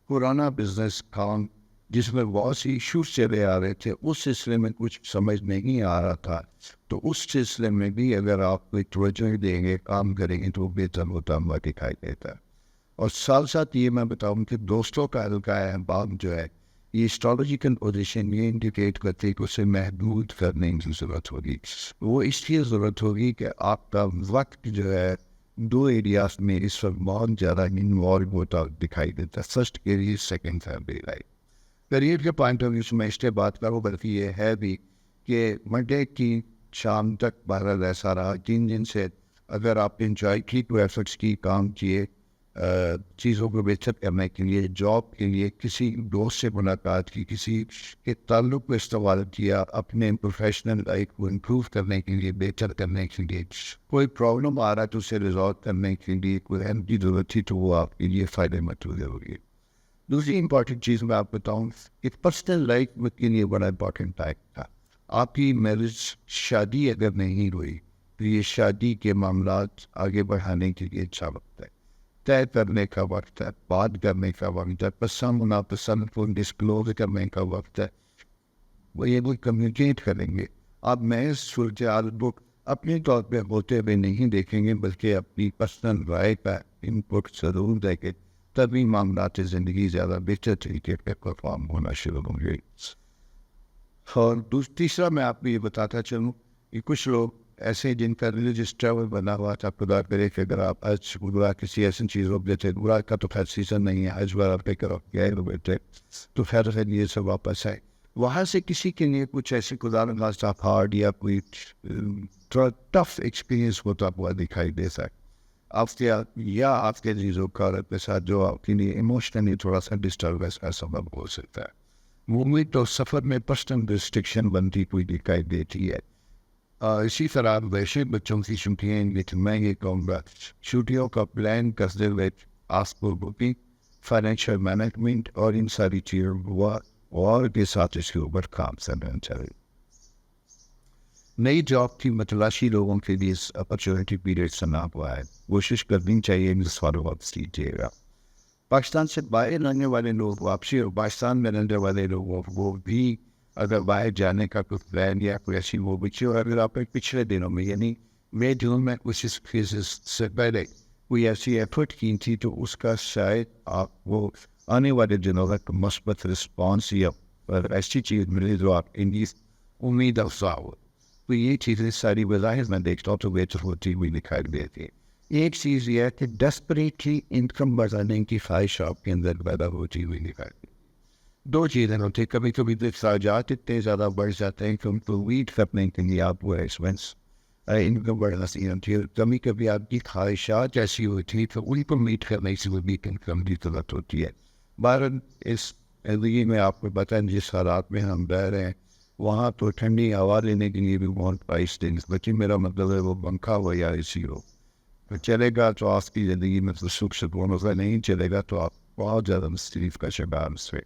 پرانا بزنس کام جس میں بہت سی ایشوز چلے آ رہے تھے, اس سلسلے میں کچھ سمجھ نہیں آ رہا تھا, تو اس سلسلے میں بھی اگر آپ کوئی توجہ دیں گے, کام کریں گے تو بہتر ہوتا ہوا دکھائی دیتا ہے. اور ساتھ ساتھ یہ میں بتاؤں کہ دوستوں کا ہلکا احباب جو ہے, یہ اسٹریٹجیکل پوزیشن یہ انڈیکیٹ کرتی ہے کہ اسے محدود کرنے کی ضرورت ہوگی. وہ اس لیے ضرورت ہوگی کہ آپ کا وقت جو ہے دو ایریاز میں اس وقت بہت زیادہ انوالو ہوتا دکھائی دیتا ہے. First career, second family life. Career کے پوائنٹ آف ویو سے میں اس سے بات کروں, بلکہ یہ ہے بھی کہ منڈے کی شام تک بہرحال ایسا رہا 3 دن سے اگر آپ انجوائے کی تو ایفرٹس کی, کام کیے, چیزوں کو بہتر کرنے کے لیے, جاب کے لیے, کسی دوست سے ملاقات کی, کسی کے تعلق کو استعمال کیا, اپنے پروفیشنل لائف کو امپروو کرنے کے لیے, بہتر کرنے کے لیے, کوئی پرابلم آ رہا ہے تو اسے ریزالو کرنے کے لیے کوئی ہیلپ کی ضرورت تھی تو وہ آپ کے لیے فائدہ مند ہوگی. دوسری امپورٹنٹ چیز میں آپ بتاؤں کہ پرسنل لائف کے لیے بڑا امپورٹنٹ ٹائم تھا. آپ کی میرج, شادی اگر نہیں ہوئی تو یہ شادی کے معاملات آگے بڑھانے کے لیے اچھا وقت ہے, طے کرنے کا وقت ہے, بات کرنے کا وقت ہے, پسند ناپسند کو ڈسکلوز کرنے کا وقت ہے. وہ یہ بھی کمیونیکیٹ کریں گے. آپ محض صورتحال کو اپنے طور پہ ہوتے ہوئے نہیں دیکھیں گے بلکہ اپنی پرسنل رائے کا انپٹ ضرور دیں گے, تبھی معاملات زندگی زیادہ بہتر طریقے پہ پرفارم ہونا شروع ہوں گے. اور تیسرا میں آپ کو یہ بتاتا چلوں کہ کچھ لوگ ایسے جن کا ریلیجس ٹریول بنا ہوا تھا, خدا کرے کہ اگر آپ حج گزرا کسی ایسی چیزوں پہ تھے, گزرا کا تو خیر سیزن نہیں ہے, حج وغیرہ پہ کرو گئے ہوئے تھے تو خیر یہ سب واپس آئے, وہاں سے کسی کے لیے کچھ ایسے خدا نخواستہ ہارڈ یا کوئی تھوڑا ٹف ایکسپیرینس ہوتا ہوا دکھائی دے سکتا آپ کے یا آپ کے عزیزوں کا کے ساتھ, جو آپ کے لیے ایموشنلی تھوڑا سا ڈسٹربنس کا سبب ہو سکتا ہے. وہ تو سفر میں پرسنل ریسٹرکشن بنتی ہوئی دکھائی دیتی ہے. اسی طرح ویسے بچوں کی چھٹیاں, لیکن میں یہ کہوں گا چھٹیوں کا پلان کرتے ہوئے آپ کو بکنگ, فائنینشیل مینجمنٹ اور ان ساری چیزوں اور کے ساتھ اس کے اوپر کام کرنا چاہیے. نئی جاب کی متلاشی لوگوں کے لیے اس اپرچونیٹی پیریڈ سنا ہوا ہے. کوشش کرنی چاہیے انگلش فالو واپس لیجیے گا. پاکستان سے باہر رہنے والے لوگ واپسی اور پاکستان میں رہنے والے لوگوں وہ بھی اگر باہر جانے کا کچھ پلان یا کوئی ایسی وہ بچی، اور اگر آپ پچھلے دنوں میں یعنی مئی جون میں کچھ اس فیزز سے پہلے کوئی ایسی ایفرٹ کی تھی تو اس کا شاید آپ وہ آنے والے دنوں میں مثبت رسپانس یا ایسی چیز ملے جو آپ کی امید افزا ہو. تو یہ چیزیں ساری بظاہر میں دیکھتا ہوں تو بہتر ہوتی ہوئی دکھائی دیتی ہے. ایک چیز یہ ہے کہ ڈیسپریٹلی انکم بڑھانے کی خواہش آپ کے اندر پیدا ہوتی ہوئی دکھائی دیتی ہے. دو چیزیں ہوتی ہیں، کبھی کبھی اخراجات اتنے زیادہ بڑھ جاتے ہیں کہ ان کو ویٹ کرنے کے لیے آپ وہ ایکسپینس انکم بڑھنا سی ہوتی ہے. کبھی کبھی آپ کی خواہشات ایسی ہوتی ہیں تو ان کو میٹ کرنے سے وہ بھی انکم کی ضرورت ہوتی ہے. بہرحال اس زندگی میں آپ کو پتہ ہے جس حالات میں ہم رہ رہے ہیں وہاں تو ٹھنڈی ہوا لینے کے لیے بھی بہت پرائس دیں. لیکن میرا مطلب ہے وہ پنکھا ہو یا اے سی ہو تو چلے گا تو آپ کی زندگی میں تو سکھ سکون ہوگا، نہیں چلے گا تو آپ بہت زیادہ مصروف کا شکار اس سے.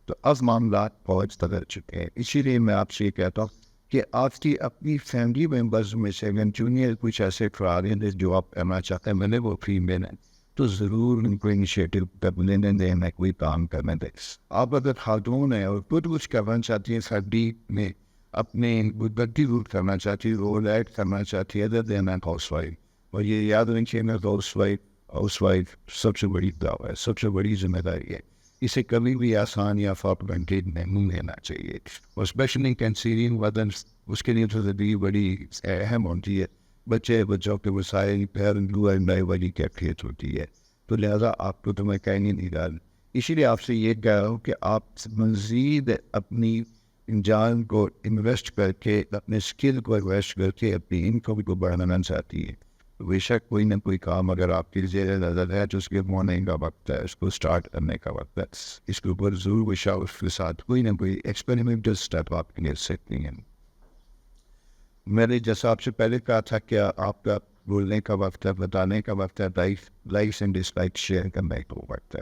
تو اب معاملات پہنچ بدل چکے ہیں. اسی لیے میں آپ سے یہ کہتا ہوں کہ آپ کی اپنی فیملی ممبرز میں سے اگر جونیئر کچھ ایسے افراد ہیں جو آپ کرنا چاہتے ہیں، میں نے وہ فیمیل ہیں تو ضرور ان کو انیشیٹو لینے دیں، میں کوئی کام کرنے دیں. آپ اگر خاتون ہیں اور خود کچھ کرنا چاہتی ہیں سردی میں اپنے بدتی دور کرنا چاہتی ہے، رول ایڈ کرنا چاہتی ہے ادر دین این ہاؤس وائف. اور یہ یاد رکھیے میں ہاؤس وائف سب سے بڑی دعوت ہے، سب سے بڑی ذمہ داری ہے. اسے کبھی بھی آسان یا فارمنٹیڈ نہیں لینا چاہیے. اور اسپیشلی کنسیڈرنگ ودن اس کے لیے تو زندگی بڑی اہم ہوتی ہے. بچوں کے وسائل پیرنٹ والی کیفیت ہوتی ہے. تو لہٰذا آپ کو تو میں کہیں نہیں ڈال. اسی لیے آپ سے یہ کہہ رہا ہوں کہ آپ مزید اپنی جان کو انویسٹ کر کے، اپنے اسکل کو انویسٹ کر کے اپنی انکم کو بڑھانا چاہتی ہے. بے شک کوئی نہ کوئی کام اگر آپ کی زیر نظر ہے تو اس کے ہونے کا وقت ہے، اس کو اسٹارٹ کرنے کا وقت ہے. اس کے اوپر ضرور وشا اس کے ساتھ کوئی نہ کوئی ایکسپیریمنٹل اسٹیپ آپ کے لے سکتی ہیں. میں نے جیسا آپ سے پہلے کہا تھا کہ آپ کا بولنے کا وقت ہے، بتانے کا وقت ہے، likes and dislike share کرنے کا وقت ہے.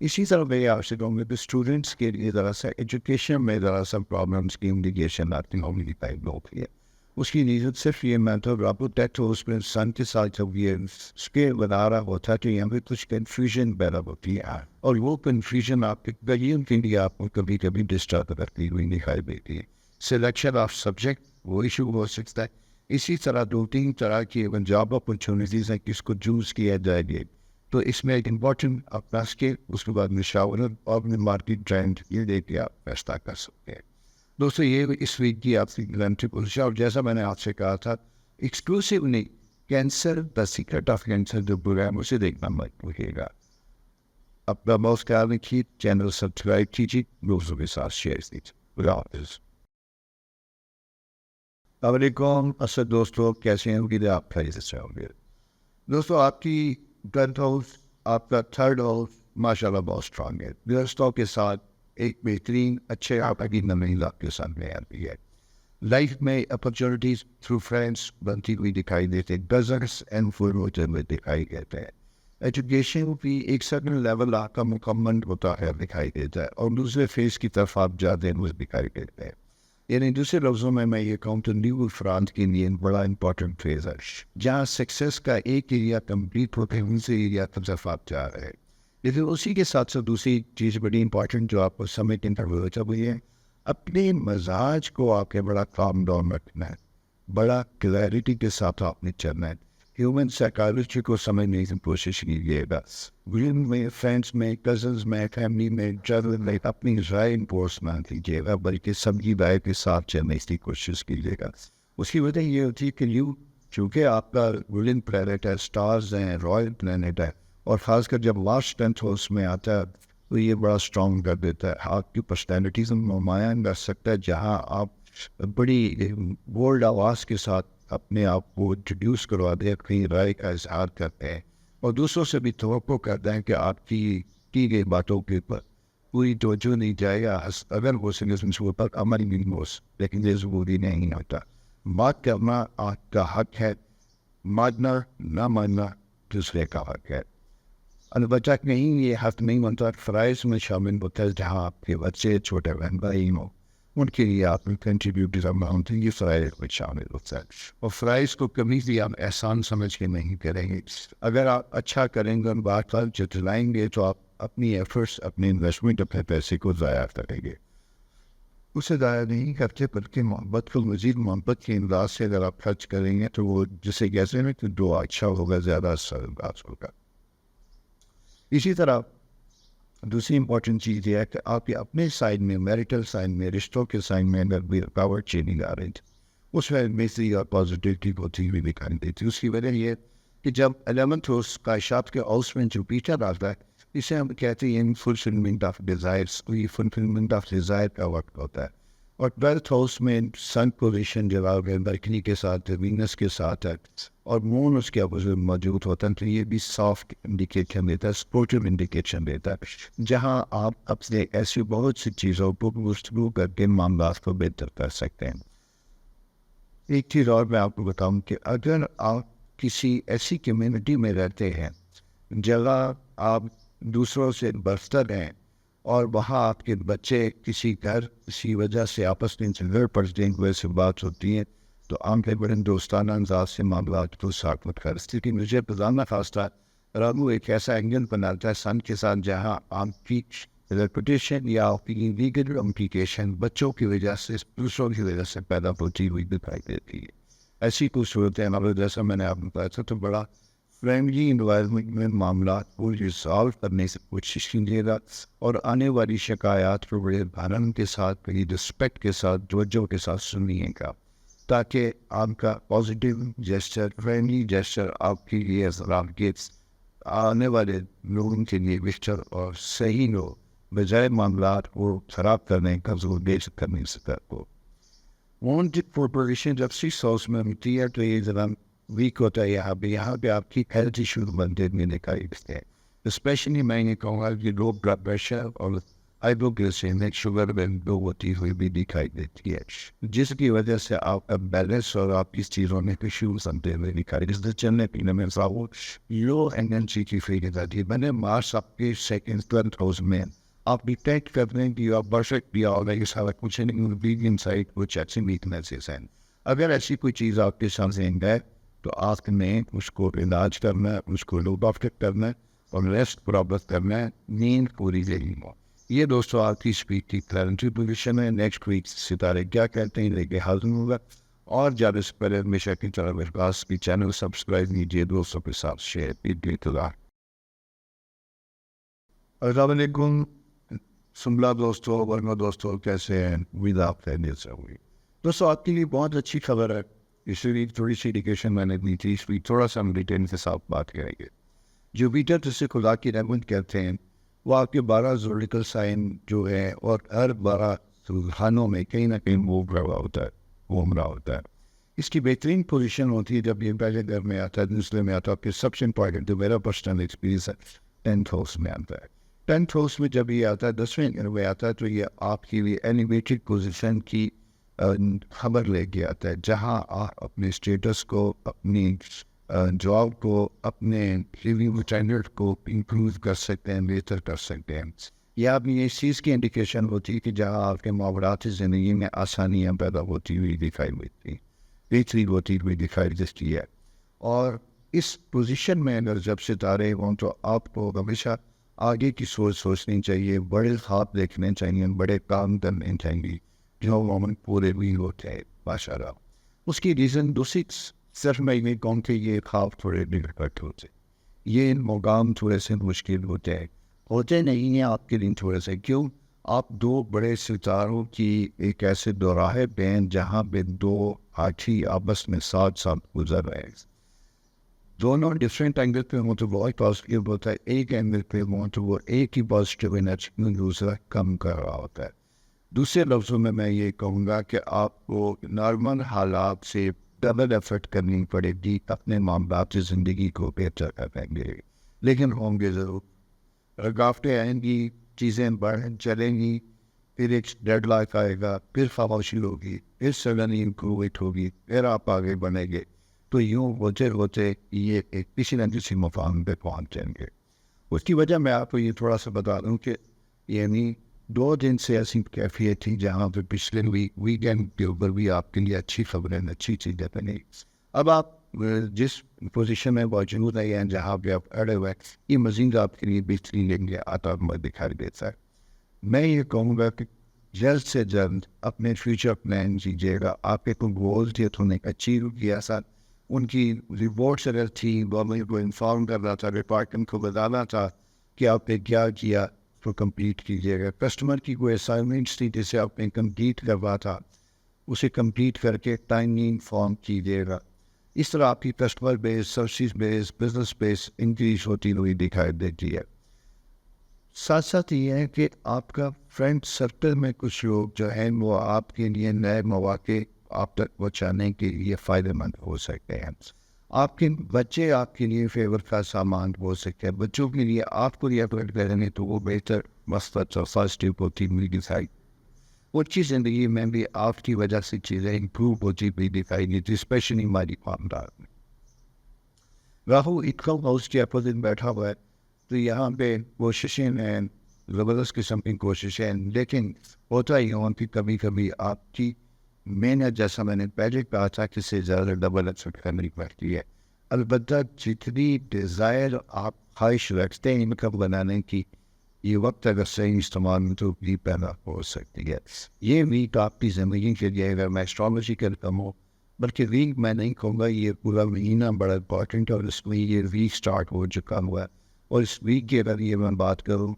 اسی طرح میں آپ سے کہوں گا کہ اسٹوڈنٹس کے لیے ذرا سا ایجوکیشن میں ذرا سا پرابلمس کی انڈیکیشن آتی ہوگی ٹائپ ہوتی ہے. اس کی ریزن صرف یہ میں تو رابطہ ٹیٹ ہو اس میں سن کے ساتھ جب یہ اسکیل بنا رہا ہوتا ہے تو یہاں پہ کچھ کنفیوژن پیدا ہوتی ہے، اور وہ کنفیوژن آپ کے کریئر کے لیے آپ کو کبھی کبھی ڈسٹرب کرتی ہوئی دکھائی دیتی ہے. سلیکشن آف سبجیکٹ وہ ایشو ہو سکتا ہے. اسی طرح 2-3 طرح کی جاب اپرچونیٹیز ہیں کس کو چوز کیا جائے گی. تو اس میں ایک امپورٹنٹ اپنا اسکیل، اس کے بعد مشاورت اور اپنے مارکیٹ ٹرینڈ یہ دیکھ کے آپ فیصلہ کر سکتے ہیں. دوستوں یہ اس ویک کی آپ کی گرانٹی پوزیشن، اور جیسا میں نے آپ سے کہا تھا exclusively cancer the secret of cancer جو پروگرام اسے دیکھنا مت بھولیے گا. اپنا بہت خیال رکھیے، چینل سبسکرائب کیجیے، دوستوں کے ساتھ شیئر کیجیے. خدا حافظ. السلام علیکم. اسد دوستوں کیسے ہیں؟ امید ہے آپ خیریت سے ہوں گے. دوستوں آپ کی 10th ہاؤس، آپ کا 3rd ہاؤس ماشاء اللہ بہت اسٹرانگ ہے. دوستوں کے ساتھ ایک بہترین اچھے آپ کی نئی آپ کے سامنے آتی ہے. لائف میں اپرچونیٹیز تھرو فرینڈس بنتی ہوئی دکھائی دیتے، ڈزنس اینڈ فل ہوتے ہوئے دکھائی دیتے ہیں. ایجوکیشن بھی ایک سرٹن لیول آپ کا مکمل ہوتا ہے دکھائی دیتا ہے، اور دوسرے فیز کی طرف آپ جاتے ہیں وہ دکھائی دیتے ہیں. یعنی دوسرے لفظوں میں یہ کہوں تو نیو فرانس کے لیے بڑا امپورٹنٹ فیز ہے جہاں سکسیس کا ایک ایریا کمپلیٹ ہوتے ہیں دوسرے ایریا کی طرف آپ جا رہے ہیں. لیکن اسی کے ساتھ ساتھ دوسری چیز بڑی امپورٹنٹ جو آپ کو سمجھنے کی ضرورت ہے وہ یہ ہے اپنے مزاج کو آپ کے بڑا کام ڈاؤن رکھنا ہے، بڑا کلیئرٹی کے ساتھ آپ نے چلنا ہے. ہیومن سائیکالوجی کو سمجھنے کی کوشش کیجیے گا. گرین میں، فرینڈس میں، کزنس میں، فیملی میں، ٹریول میں اپنی رائے انفورس نہ کیجیے گا بلکہ سب کی رائے کے ساتھ چلنے کی کوشش کیجیے گا. اس کی وجہ یہ ہوتی ہے کہ چونکہ آپ کا گرین پلانٹ ہے، اسٹارز ہیں، رائل پلانٹ ہے، اور خاص کر جب لاسٹ 10th ہاؤس میں آتا ہے تو یہ بڑا اسٹرانگ کر دیتا ہے. آپ کی پرسنالٹیز نمایاں کر سکتا ہے جہاں آپ بڑی بولڈ آواز کے ساتھ اپنے آپ کو انٹروڈیوس کروا دیں، اپنی رائے کا اظہار کرتے ہیں، اور دوسروں سے بھی توقع کرتے ہیں کہ آپ کی گئی باتوں کے اوپر پوری توجہ نہیں جائے گا. اگر ہو سکے اس پر عمل نہیں ہو، لیکن یہ ضروری نہیں ہوتا. بات کرنا آپ کا حق ہے، ماننا نہ ماننا دوسرے کا حق ہے. البتہ کہیں یہ حق نہیں ہوتا فرائض میں شامل ہوتا ہے جہاں آپ کے بچے، چھوٹے بہن بھائی ہوں، ان کے لیے آپ نے کنٹریبیوٹیڈ اماؤنٹ یہ فرائض میں شامل ہوتا ہے. اور فرائض کو کبھی بھی آپ احسان سمجھ کے نہیں کریں گے. اگر آپ اچھا کریں گے اور بات بات جتلائیں گے تو آپ اپنی ایفرٹس، اپنی انویسٹمنٹ، اپنے پیسے کو ضائع کریں گے. اسے ضائع نہیں کرتے بلکہ محبت کو، مزید محبت کے انداز سے اگر آپ خرچ کریں گے تو وہ جسے کہتے ہیں کہ جو اچھا ہوگا زیادہ اثر انداز ہوگا. اسی طرح دوسری امپورٹنٹ چیز یہ ہے کہ آپ کے اپنے سائڈ میں، میریٹل سائڈ میں، رشتوں کے سائڈ میں اگر بھی رکاوٹ چینج آ رہی تھی، اس میں بیسری اور پازیٹیوٹی ہوتی ہوئی دکھائی دیتی. اس کی وجہ یہ کہ جب 11th ہاؤس کائشات کے ہاؤس میں جوپیٹر آتا ہے، اسے ہم کہتے ہیں فلفلمنٹ آف ڈیزائرس. یہ فلفلمنٹ آف ڈیزائر کا وقت ہوتا ہے. اور 12th ہاؤس میں سن پوزیشن جو ہے مرکری کے ساتھ، وینس کے ساتھ ہے، اور مون اس کے اپوزٹ موجود ہوتا ہے. تو یہ بھی سافٹ انڈیکیشن دیتا ہے، سپورٹو انڈیکیشن دیتا ہے، جہاں آپ اپنے ایسی بہت سی چیزوں کو گفتگو کر کے معاملات کو بہتر کر سکتے ہیں. ایک چیز اور میں آپ کو بتاؤں کہ اگر آپ کسی ایسی کمیونٹی میں رہتے ہیں جگہ آپ دوسروں سے برتر ہیں اور وہاں آپ کے بچے کسی کسی وجہ سے آپس میں جھگڑ پڑتے ہیں، ویسے بات ہوتی ہے، تو عام کے بڑے دوستانہ انداز سے معاملات کو ساکت کر. کیونکہ مجھے بتانا خاص تھا، راگو ایک ایسا اینگل بناتا ہے سن کے ساتھ جہاں آپ کی ریپوٹیشن یا آپ کی لیگل امپلیکیشن بچوں کی وجہ سے، دوسروں کی وجہ سے پیدا ہوتی ہوئی دکھائی دیتی ہے. ایسی کچھ صورتیں ہمارے جیسا میں نے آپ کو بتایا تھا، تو بڑا فرینڈلی انوائرمنٹ میں معاملات کو ریزالو کرنے سے کوشش کیجیے گا، اور آنے والی شکایات کو بڑے بھرم کے ساتھ، بڑی رسپیکٹ کے ساتھ، توجہ کے ساتھ سنیے گا، تاکہ آپ کا پازیٹیو جیسچر، فرینڈلی جیسچر آپ کے لیے آنے والے لوگوں کے لیے بہتر اور صحیح ہو، بجائے معاملات کو خراب کرنے کا زور بیچ کرنے سے ہو. وانٹڈ کارپوریشن جب 6 ہاؤس میں ہوتی ہے تو یہ ذرا ویک ہوتا ہے. یہاں پہ آپ کی ہیلتھ ایشو بنتے ہوئے دکھائی دیتے ہیں. اسپیشلی میں یہ کہوں گا کہ لو بلڈ پریشر اور ہائپوگلائسیمک شوگر میں لو ہوتی ہوئی بھی دکھائی دیتی ہے، جس کی وجہ سے آپ کا بیلنس اور آپ اس چیزوں میں ایشوز بنتے ہوئے دکھائی دیتے. چلنے پینے میں لو انرجی کی فیل جاتی ہے. میں نے مارس آپ کے سیکنڈ 12th ہاؤس میں آپ ڈیٹیکٹ کرنے کی آپ پرفیکٹ بھی ہوگا یہ سارا کچھ ان سائڈ کچھ ایسی ویکنیسز ہیں. اگر ایسی کوئی چیز آپ کے سامنے ہے تو آپ نے اس کو علاج کرنا ہے، اس کو لوک آفٹر کرنا ہے، اور ریسٹ پراپر کرنا ہے، نیند پوری لینی ہو. یہ دوستوں آپ کی اسپیچ کی کلرنٹی پوزیشن ہے. نیکسٹ ویک ستارے کیا کہتے ہیں لے کے حاضر ہوگا. اور جانے سے پہلے ہمیشہ کی طرح میرے پاس کی چینل سبسکرائب کیجیے، دوستوں کے ساتھ شیئر کیجیے. السلام علیکم سملا دوستوں، ورنہ دوستوں کیسے ہیں؟ امید آپ خیریت سے ہوئی. دوستوں آپ کے لیے بہت اچھی خبر ہے. اس لیے تھوڑی سی انڈیکیشن میں نے دی تھی، اس لیے تھوڑا سا ہم ڈیٹیل کے ساتھ بات کریں گے. جوپیٹر جسے خدا کی رحمت کہتے ہیں، وہ آپ کے 12 زوڈیکل سائن جو ہے، اور ہر 12 رجحانوں میں کہیں نہ کہیں موو کر رہا ہوتا ہے، گھوم رہا ہوتا ہے. اس کی بہترین پوزیشن ہوتی ہے جب یہ پہلے گھر میں آتا ہے، دوسرے میں آتا ہے. پھر سب سے امپورٹنٹ جو میرا پرسنل ایکسپیرینس ہے 10th ہاؤس میں آتا ہے. 10th ہاؤس میں جب یہ آتا ہے، 10ویں گھر میں آتا ہے، تو یہ آپ کے لیے ایلیویٹڈ پوزیشن کی خبر لے کے آتا ہے، جہاں آپ اپنے اسٹیٹس کو، اپنی جاب کو، اپنے لیونگ اسٹینڈرڈ کو امپروو کر سکتے ہیں، بہتر کر سکتے ہیں. یہ آپ کی اس چیز کی انڈیکیشن ہوتی ہے کہ جہاں آپ کے معاملات زندگی میں آسانیاں پیدا ہوتی ہوئی دکھائی دیتی، بہتری ہوتی ہوئی دکھائی دیتی ہے. اور اس پوزیشن میں اگر جب ستارے ہوں تو آپ کو ہمیشہ آگے کی سوچنی چاہیے، بڑے خواب دیکھنے چاہیے، بڑے کام کرنے چاہیے جو عموماً پورے بھی ہوتے ہیں ماشاءاللہ. اس کی ریزن دوسری صرف میں یہ کہوں کہ یہ خواب تھوڑے ڈیفیکلٹ ہوتے، یہ مقام تھوڑے سے مشکل ہوتے نہیں ہیں آپ کے لیے تھوڑے سے. کیوں؟ آپ 2 بڑے ستاروں کی ایک ایسے دوراہے پہ ہیں جہاں پہ 2 ہاتھی آپس میں ساتھ گزر رہے ہیں. دونوں ڈفرینٹ اینگل پہ ہوں تو بہت پازیٹیو ہوتا ہے، ایک اینگل پہ ہوں تو وہ ایک ہی پازیٹیو انرجی دوسرا کم کر رہا ہوتا ہے. دوسرے لفظوں میں یہ کہوں گا کہ آپ کو نارمل حالات سے ڈبل ایفرٹ کرنی پڑے گی اپنے معاملات زندگی کو بہتر کریں گے. لیکن ہوں گے ضرور، رکاوٹیں آئیں گی، چیزیں بڑھیں چلیں گی، پھر ایک ڈیڈ لائک آئے گا، پھر خاموشی ہوگی، پھر سڈنلی امپروومنٹ ہوگی، پھر آپ آگے بڑھیں گے. تو یوں ہوتے ہوتے یہ ایک کسی نہ کسی مقام پہ پہنچ جائیں گے. اس کی وجہ میں آپ کو یہ تھوڑا سا بتا دوں کہ یعنی 2 دن سے ایسی کیفیت تھی جہاں پہ پچھلے ویکینڈ کے اوپر بھی آپ کے لیے اچھی خبریں اچھی چیزیں بنی. اب آپ جس پوزیشن میں موجود ہیں جہاں پہ آپ اڑے ہوئے یہ مزید آپ کے لیے بہترین لیں گے آتا ہوا دکھائی دیتا ہے. میں یہ کہوں گا کہ جلد سے جلد اپنے فیوچر پلان کیجیے گا. آپ کے کوئی گول تھے تو انہیں اچیو کیا سر, ان کی رپورٹس اگر تھی گورنمنٹ کو انفارم کرنا تھا, ڈپارٹمنٹ کو بتانا تھا کہ آپ نے کیا کیا تو کمپلیٹ کیجیے گا. کسٹمر کی کوئی اسائنمنٹس تھی جسے آپ نے کمپلیٹ کروا تھا اسے کمپلیٹ کر کے ٹائملی انفارم کیجیے گا. اس طرح آپ کی کسٹمر بیس, سروسز بیس, بزنس بیس انکریز ہوتی ہوئی دکھائی دیتی ہے. ساتھ ساتھ یہ ہے کہ آپ کا فرینڈ سرکل میں کچھ لوگ جو ہیں وہ آپ کے لیے نئے مواقع آپ تک پہنچانے کے لیے فائدہ مند ہو سکتے ہیں. آپ کے بچے آپ کے لیے فیور کا سامان ہو سکتے ہیں. بچوں کے لیے آپ کو ریکمینڈ کریں گے تو وہ بہتر مثبت اور پازیٹیو ہوتی ہوئی دکھائی. ان کی زندگی میں بھی آپ کی وجہ سے چیزیں امپروو ہوتی ہوئی دکھائی دیتی, اسپیشلی ہماری خاندان میں. راہو انکم ہاؤس کے اپوزٹ بیٹھا ہوا ہے تو یہاں پہ کوششیں ہیں, زبردست قسم کی کوششیں ہیں, لیکن ہوتا ہی ہوں کہ کبھی کبھی آپ کی محنت جیسا میں نے پہلے کہا تھا کہ سے زیادہ ڈبل ایکسپیکٹ کرنی پڑتی ہے. البتہ جتنی ڈیزائر آپ خواہش رکھتے ہیں انکم بنانے کی, یہ وقت اگر صحیح استعمال میں تو بھی پیدا ہو سکتی ہے. یہ ویک آپ کی زندگی کے لیے اگر میں اسٹرالوجی کرتا ہوں, بلکہ ویک میں نہیں کہوں گا, یہ پورا مہینہ بڑا امپورٹنٹ ہے اور اس میں یہ ویک سٹارٹ ہو چکا ہوا ہے. اور اس ویک کی اگر یہ میں بات کروں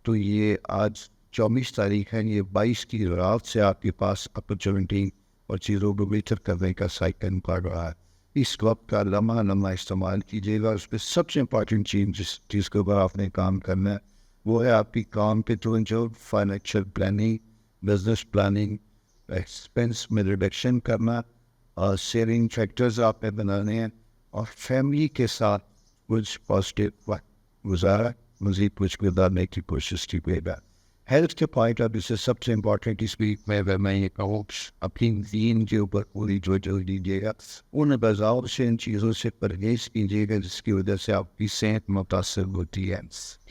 تو یہ آج 24 تاریخ ہے, یہ 22 کی رات سے آپ کے پاس اپرچونٹی اور چیزوں کو بہتر کرنے کا سائیکل پڑ رہا ہے. اس وقت کا لمحہ استعمال کیجیے گا. اس پہ سب سے امپورٹنٹ چیز جس چیز کے اوپر آپ نے کام کرنا ہے وہ ہے آپ کی کام پہ توجہ, financial planning, business planning, expense میں ریڈکشن کرنا, اور سیونگ فیکٹرز آپ نے بنانے ہیں, اور فیملی کے ساتھ کچھ پازیٹیو وقت گزارا, مزید کچھ گزارنے کی کوشش کی گئی ہے. ہیلتھ کے پوائنٹ آف ویو سے سب سے امپورٹنٹ اس ویک میں اگر میں یہ کہوں اپنی دین کے اوپر پوری توجہ دیجیے گا. ان غذاؤں سے, ان چیزوں سے پرہیز کیجیے گا جس کی وجہ سے آپ کی صحت متاثر ہوتی ہے.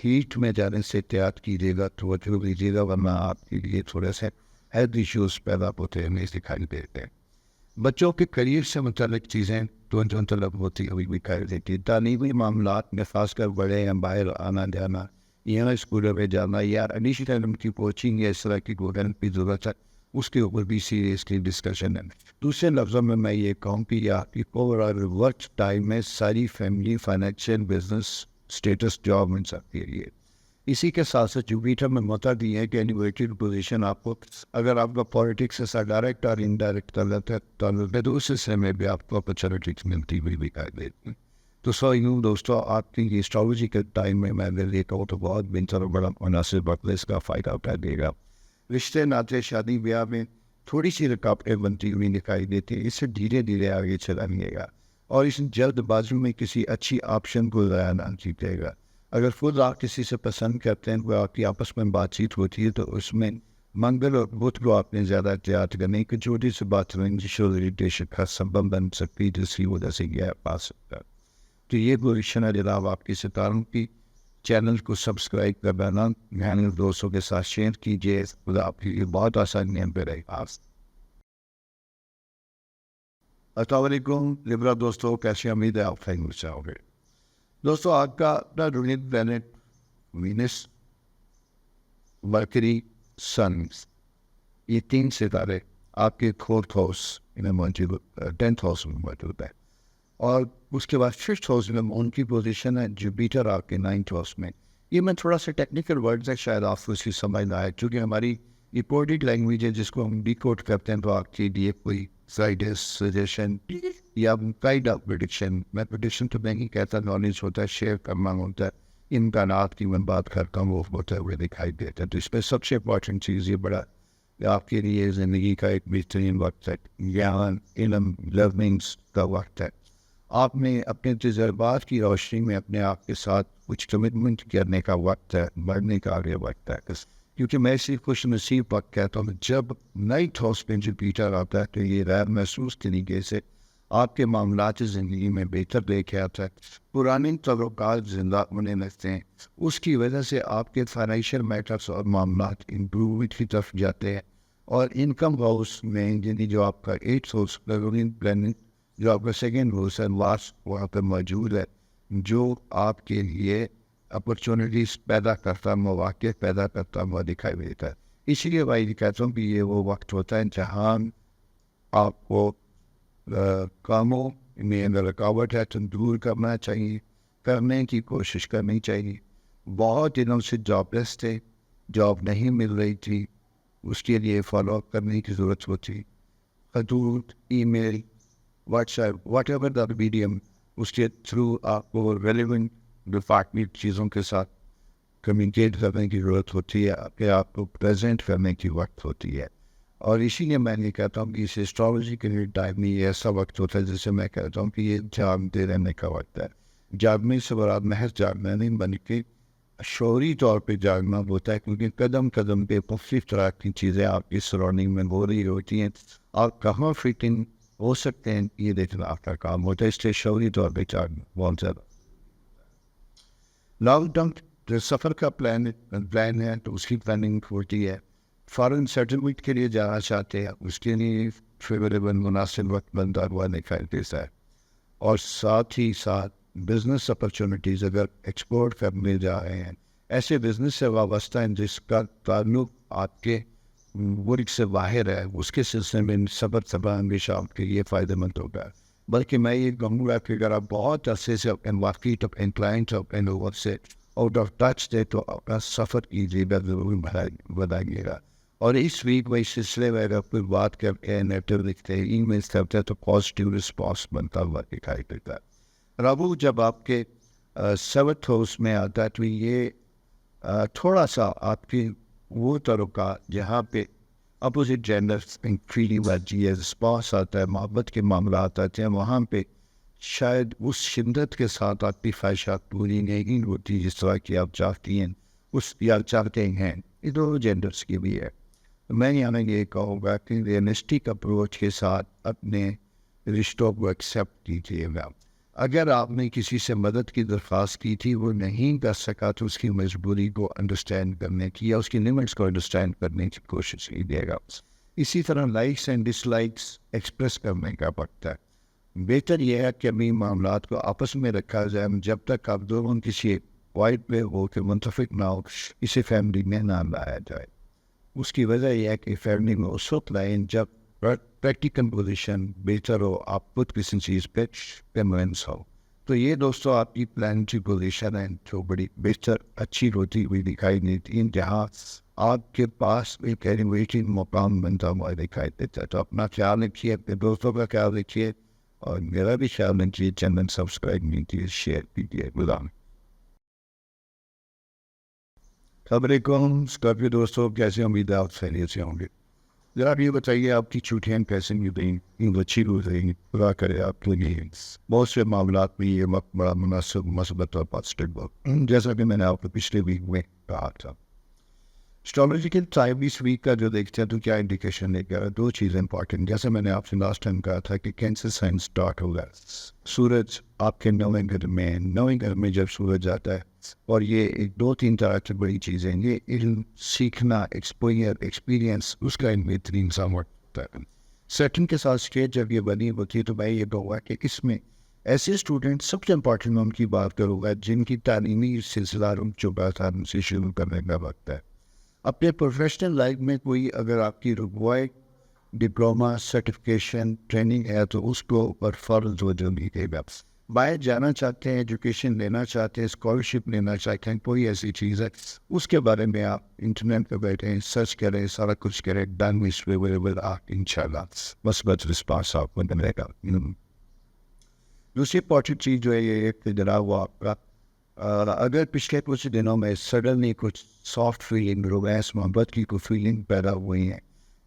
ہیٹ میں جانے سے احتیاط کیجیے گا, توجہ دیجیے گا, ورنہ آپ کے لیے تھوڑے سے ہیلتھ ایشوز پیدا ہوتے ہیں دکھائی دیتے ہیں. بچوں کے کریئر سے متعلق چیزیں توجہ طلب ہوتی ہوئی دکھائی دیتی ہے. تعلیمی معاملات میں خاص کر بڑے یا باہر آنا جانا, یہاں اسکولوں میں جانا یا ایڈیشنل ان کی کوچنگ یا اس طرح کی گورنمنٹ کی ضرورت ہے, اس کے اوپر بھی سیریسلی ڈسکشن ہے. دوسرے لفظوں میں یہ کہوں کہ آپ کی اوور آل ورک ٹائم میں ساری family, financial, business, status, job ان سب کے لیے. اسی کے ساتھ ساتھ جوپیٹر میں موتا دی ہے کہ انویٹیڈ پوزیشن آپ کو, اگر آپ کا پالیٹکس سے سا ڈائریکٹ اور انڈائریکٹ تعلق ہے تو اس حصے میں بھی آپ کو اپرچونیٹیز ملتی ہوئی دکھائی دیتی ہیں. تو سو یوں دوستوں, آپ کی اسٹرالوجیکل ٹائم میں میں اگر یہ کہوں تو بہت بہتر اور بڑا مناسب وقت اس کا فائدہ اٹھا دے گا. رشتے ناطے, شادی بیاہ میں تھوڑی سی رکاوٹیں بنتی ہوئی دکھائی دیتی ہیں, اس سے دھیرے دھیرے آگے چلائیے گا اور اس جلد بازی میں کسی اچھی آپشن کو ضائع نہ کیجیے گا. اگر خود آپ کسی سے پسند کرتے ہیں, وہ آپ کی آپس میں بات چیت ہوتی ہے تو اس میں منگل اور بدھ کو آپ نے زیادہ احتیاط کرنے کی چھوٹی سی بات رنجشل اریٹیشن کا سبب بن سکتی ہے, جس کی وجہ سے یہ پا سکتا ہے. تو یہ پوزیشن ہے جناب آپ کی ستاروں کی. چینل کو سبسکرائب کر لینا, یعنی دوستوں کے ساتھ شیئر کیجیے, خدا آپ کے لیے بہت آسانیاں پہ رہے گا. السلام علیکم لبرا دوستوں, کیسی امید ہے آپ خیر چاہو گے. دوستوں آج کا اپنا رونیت پلانٹ وینس, مرکری, سن, یہ 3 ستارے آپ کے 4th ہاؤس میں موجود, 10th ہاؤس میں موجود ہے, اور اس کے بعد 5th ہاؤس میں ان کی پوزیشن ہے جوپیٹر آپ کے 9th ہاؤس میں. یہ میں تھوڑا سا ٹیکنیکل ورڈز ہے, شاید آپ کو اس کی سمجھ نہ آئے, کیونکہ ہماری ریپورٹڈ لینگویج ہے جس کو ہم ڈیکوڈ کرتے ہیں, تو آپ کے لیے کوئی گائیڈنس, سجیشن یا گائیڈ آف پریڈکشن, میں پریڈکشن تو نہیں کہتا, نالج ہوتا ہے, شیئر کرنا ہوتا ہے, امکانات کی میں بات کرتا ہوں, وہ ہوتے ہوئے دکھائی دیتا ہے. تو اس میں سب سے امپورٹنٹ چیز یہ بڑا آپ کے لیے زندگی کا ایک بہترین وقت ہے, گیان, علم, لرننگس کا وقت ہے. آپ میں اپنے تجربات کی روشنی میں اپنے آپ کے ساتھ کچھ کمٹمنٹ کرنے کا وقت ہے, بڑھنے کا آگے وقت ہے. کیونکہ میں اسی خوش نصیب وقت کہتا ہوں, جب 9th ہاؤس میں جوپیٹر آتا ہے تو یہ غیر محسوس طریقے سے آپ کے معاملات زندگی میں بہتر لے کے آتا ہے، پرانے تعلقات زندہ ہونے لگتے ہیں، اس کی وجہ سے آپ کے فائنینشیل میٹرس اور معاملات امپروومنٹ کی طرف جاتے ہیں، اور انکم ہاؤس میں یعنی جو آپ کا 8th ہاؤس پلاننگ جو آپ کا سیکنڈ ہاؤس ہے لاسٹ وہاں پہ موجود ہے، جو آپ کے لیے اپرچونیٹیز پیدا کرتا، مواقع پیدا کرتا ہوا دکھائی دیتا ہے. اسی لیے بھائی کہتا ہوں کہ یہ وہ وقت ہوتا ہے جہاں آپ کو کاموں میں اگر رکاوٹ ہے تو دور کرنا چاہیے، کرنے کی کوشش کرنی چاہیے. بہت دنوں سے جاب لیس تھے، جاب نہیں مل رہی تھی، اس کے لیے فالو اپ کرنے کی ضرورت ہوتی. خطوط، email, WhatsApp, whatever the medium, اس کے تھرو آپ کو ریلیونٹ ڈپارٹمنٹ چیزوں کے ساتھ کمیونیکیٹ کرنے کی ضرورت ہوتی ہے، کہ آپ کو پریزنٹ کرنے کی وقت ہوتی ہے. اور اسی لیے میں یہ کہتا ہوں کہ اس اسٹرالوجی کے لیے ٹائم میں یہ ایسا وقت ہوتا ہے جسے میں کہتا ہوں کہ یہ جاگتے رہنے کا وقت ہے. جاگنے سے برات محض جاگنا نہیں بلکہ شعوری طور پہ جاگنا ہوتا ہے، کیونکہ قدم قدم پہ مختلف طرح کی چیزیں آپ کی سراؤنڈنگ میں ہو رہی ہوتی ہیں. آپ کہاں فٹنگ ہو سکتے ہیں یہ دیکھنا آپ کا کام ہوتا ہے، اس لیے شعوری طور پہ جاگنا بہت زیادہ. لانگ ٹرم سفر کا پلان ہے تو اس کی پلاننگ ہوتی ہے. فارن سیٹلمنٹ کے لیے جانا چاہتے ہیں، اس کے لیے فیوریبل مناسب وقت بنتا ہوا دکھائی دیتا ہے. اور ساتھ ہی ساتھ بزنس اپرچونیٹیز اگر ایکسپورٹ کرنے جا رہے ہیں، ایسے بزنس سے وابستہ ہیں جس کا تعلق آپ کے ملک سے باہر ہے، اس کے سلسلے میں سفر ہمیشہ آپ کے لیے فائدہ مند ہوگا. بلکہ میں یہ کہوں گا کہ اگر آپ بہت عرصے سے اپنے مارکیٹ اپنے کلائنٹ اپنے لوگوں سے آؤٹ آف ٹچ دے تو اپنا سفر کیجیے گا، ضرور بڑھائیے گا. اور اس ویک میں اس سلسلے میں اگر کوئی بات کرتے ہیں، نیٹو لکھتے ہیں، ای میلس کرتے ہیں تو پازیٹیو رسپانس بنتا ہوا دکھائی دیتا ہے. ربو جب آپ کے 7th ہاؤس میں آتا ہے تو یہ تھوڑا سا آپ کی وہ طریقہ جہاں پہ اپوزٹ جینڈر فیلنگ آتی ہے، رسپانس آتا ہے، محبت کے معاملات آتے ہیں، وہاں پہ شاید اس شدت کے ساتھ آپ کی خواہشات پوری نہیں ہوتی جس طرح کی آپ چاہتی ہیں یا چاہتے ہیں. یہ دونوں جینڈرس کی بھی ہے. میں یہاں یہ کہوں گا کہ ریئلسٹک اپروچ کے ساتھ اپنے رشتوں کو ایکسیپٹ کیجیے گا. اگر آپ نے کسی سے مدد کی درخواست کی تھی، وہ نہیں کر سکا تو اس کی مجبوری کو انڈرسٹینڈ کرنے کی یا اس کی لمٹس کو انڈرسٹینڈ کرنے کی کوشش کیجیے گا. اسی طرح likes and dislikes express کرنے کا وقت ہے. بہتر یہ ہے کہ ابھی معاملات کو آپس میں رکھا جائے جب تک آپ دونوں کسی پوائنٹ پہ ہو کہ منتفق نہ ہو، اسے فیملی میں نہ لایا جائے. اس کی وجہ یہ ہے کہ فیملی میں اس وقت لائیں جب پریکٹیکل پوزیشن بہتر ہو، آپ خود کسی چیز پہ کنوینس ہو. تو یہ دوستوں آپ کی پلان کی پوزیشن ہے جو بڑی بہتر اچھی ہوتی ہوئی دکھائی دیتی ہے، جہاں آپ کے پاس ایک ایلیویٹنگ مقام بنتا ہوا دکھائی دیتا ہے. تو اپنا خیال رکھیے، اپنے دوستوں کا خیال رکھیے، اور میرا بھی خیال رکھیے. چینل سبسکرائب کیجیے، شیئر کیجیے. السلام علیکم اسکارپیو دوستوں، کیسے امید ہے آپ خیریت سے ہوں گے. ذرا یہ بتائیے آپ کی چھٹیاں کیسے گزریں، اچھی گزریں؟ خدا کرے آپ کے لیے بہت سے معاملات میں یہ وقت بڑا مناسب، مثبت اور پازیٹیو وقت، جیسا کہ میں نے آپ کو پچھلے ویک میں کہا تھا. اسٹرالوجیکل ٹائم اس ویک کا جو دیکھتے ہیں تو کیا انڈیکیشن لے کر دو چیزیں امپورٹنٹ. جیسے میں نے آپ سے لاسٹ ٹائم کہا تھا کہ کینسر سائن اسٹارٹ ہوگا. سورج آپ کے نویں گھر میں جب سورج آتا ہے، اور یہ ایک 2-3 طرح سے بڑی چیزیں، یہ علم، سیکھنا، ایکسپیرینس، اس کا ایک بہترین ساموٹ ہوتا ہے. سیٹنگ کے ساتھ اسٹیج جب یہ بنی ہوتی ہے تو میں یہ کہوں گا کہ اس میں ایسے اسٹوڈنٹ سب سے امپورٹنٹ میں ان کی بات کروں گا جن کی تعلیمی سلسلہ رک چکا تھا، ان سے شروع کرنے کا وقت ہے. اپنے پروفیشنل لائف میں کوئی اگر آپ کی رکوائے ڈپلوما، سرٹیفکیشن، ٹریننگ ہے تو اس کو اوپر فوراً توجہ دیجیے گا. باہر جانا چاہتے ہیں، ایجوکیشن لینا چاہتے ہیں، اسکالرشپ لینا چاہتے ہیں، کوئی ایسی چیز ہے، اس کے بارے میں آپ انٹرنیٹ پہ بیٹھیں، سرچ کریں، سارا کچھ کریں. ڈن از اویلیبل، آپ انشاءاللہ مثبت رسپانس آپ کو ملے گا. دوسری امپورٹنٹ چیز جو ہے یہ ایک جناب وہ آپ کا اگر پچھلے کچھ دنوں میں سڈنلی کچھ سافٹ فیلنگ، رومانس، محبت کی کوئی فیلنگ پیدا ہوئی ہیں،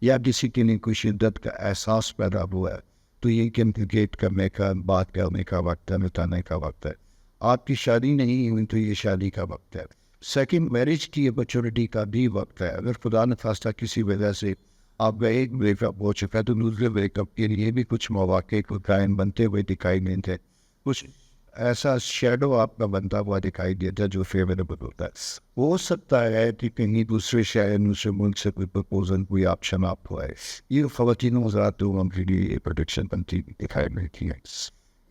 یا کسی کے لیے کوئی شدت کا احساس پیدا ہوا ہے، تو یہ کمیونیکیٹ کرنے کا، بات کرنے کا وقت ہے، بتانے کا وقت ہے. آپ کی شادی نہیں ہوئی تو یہ شادی کا وقت ہے. سیکنڈ میرج کی اپرچونیٹی کا بھی وقت ہے. اگر خدا نخواستہ کسی وجہ سے آپ کا ایک بریک اپ ہو چکا ہے تو دوسرے بریک اپ کے لیے بھی کچھ مواقع کو قائم بنتے ہوئے دکھائی نہیں تھے. کچھ ایسا شیڈو آپ کا بنتا ہوا دکھائی دیتا ہے جو فیوریبل ہوتا ہے. ہو سکتا ہے کہ کہیں دوسرے شہر دوسرے ملک سے کوئی پرپوزل کوئی آپشن آپ کو ہے. یہ خواتین حضرات لوگوں کے لیے یہ پروڈکشن بنتی دکھائی دیتی ہے.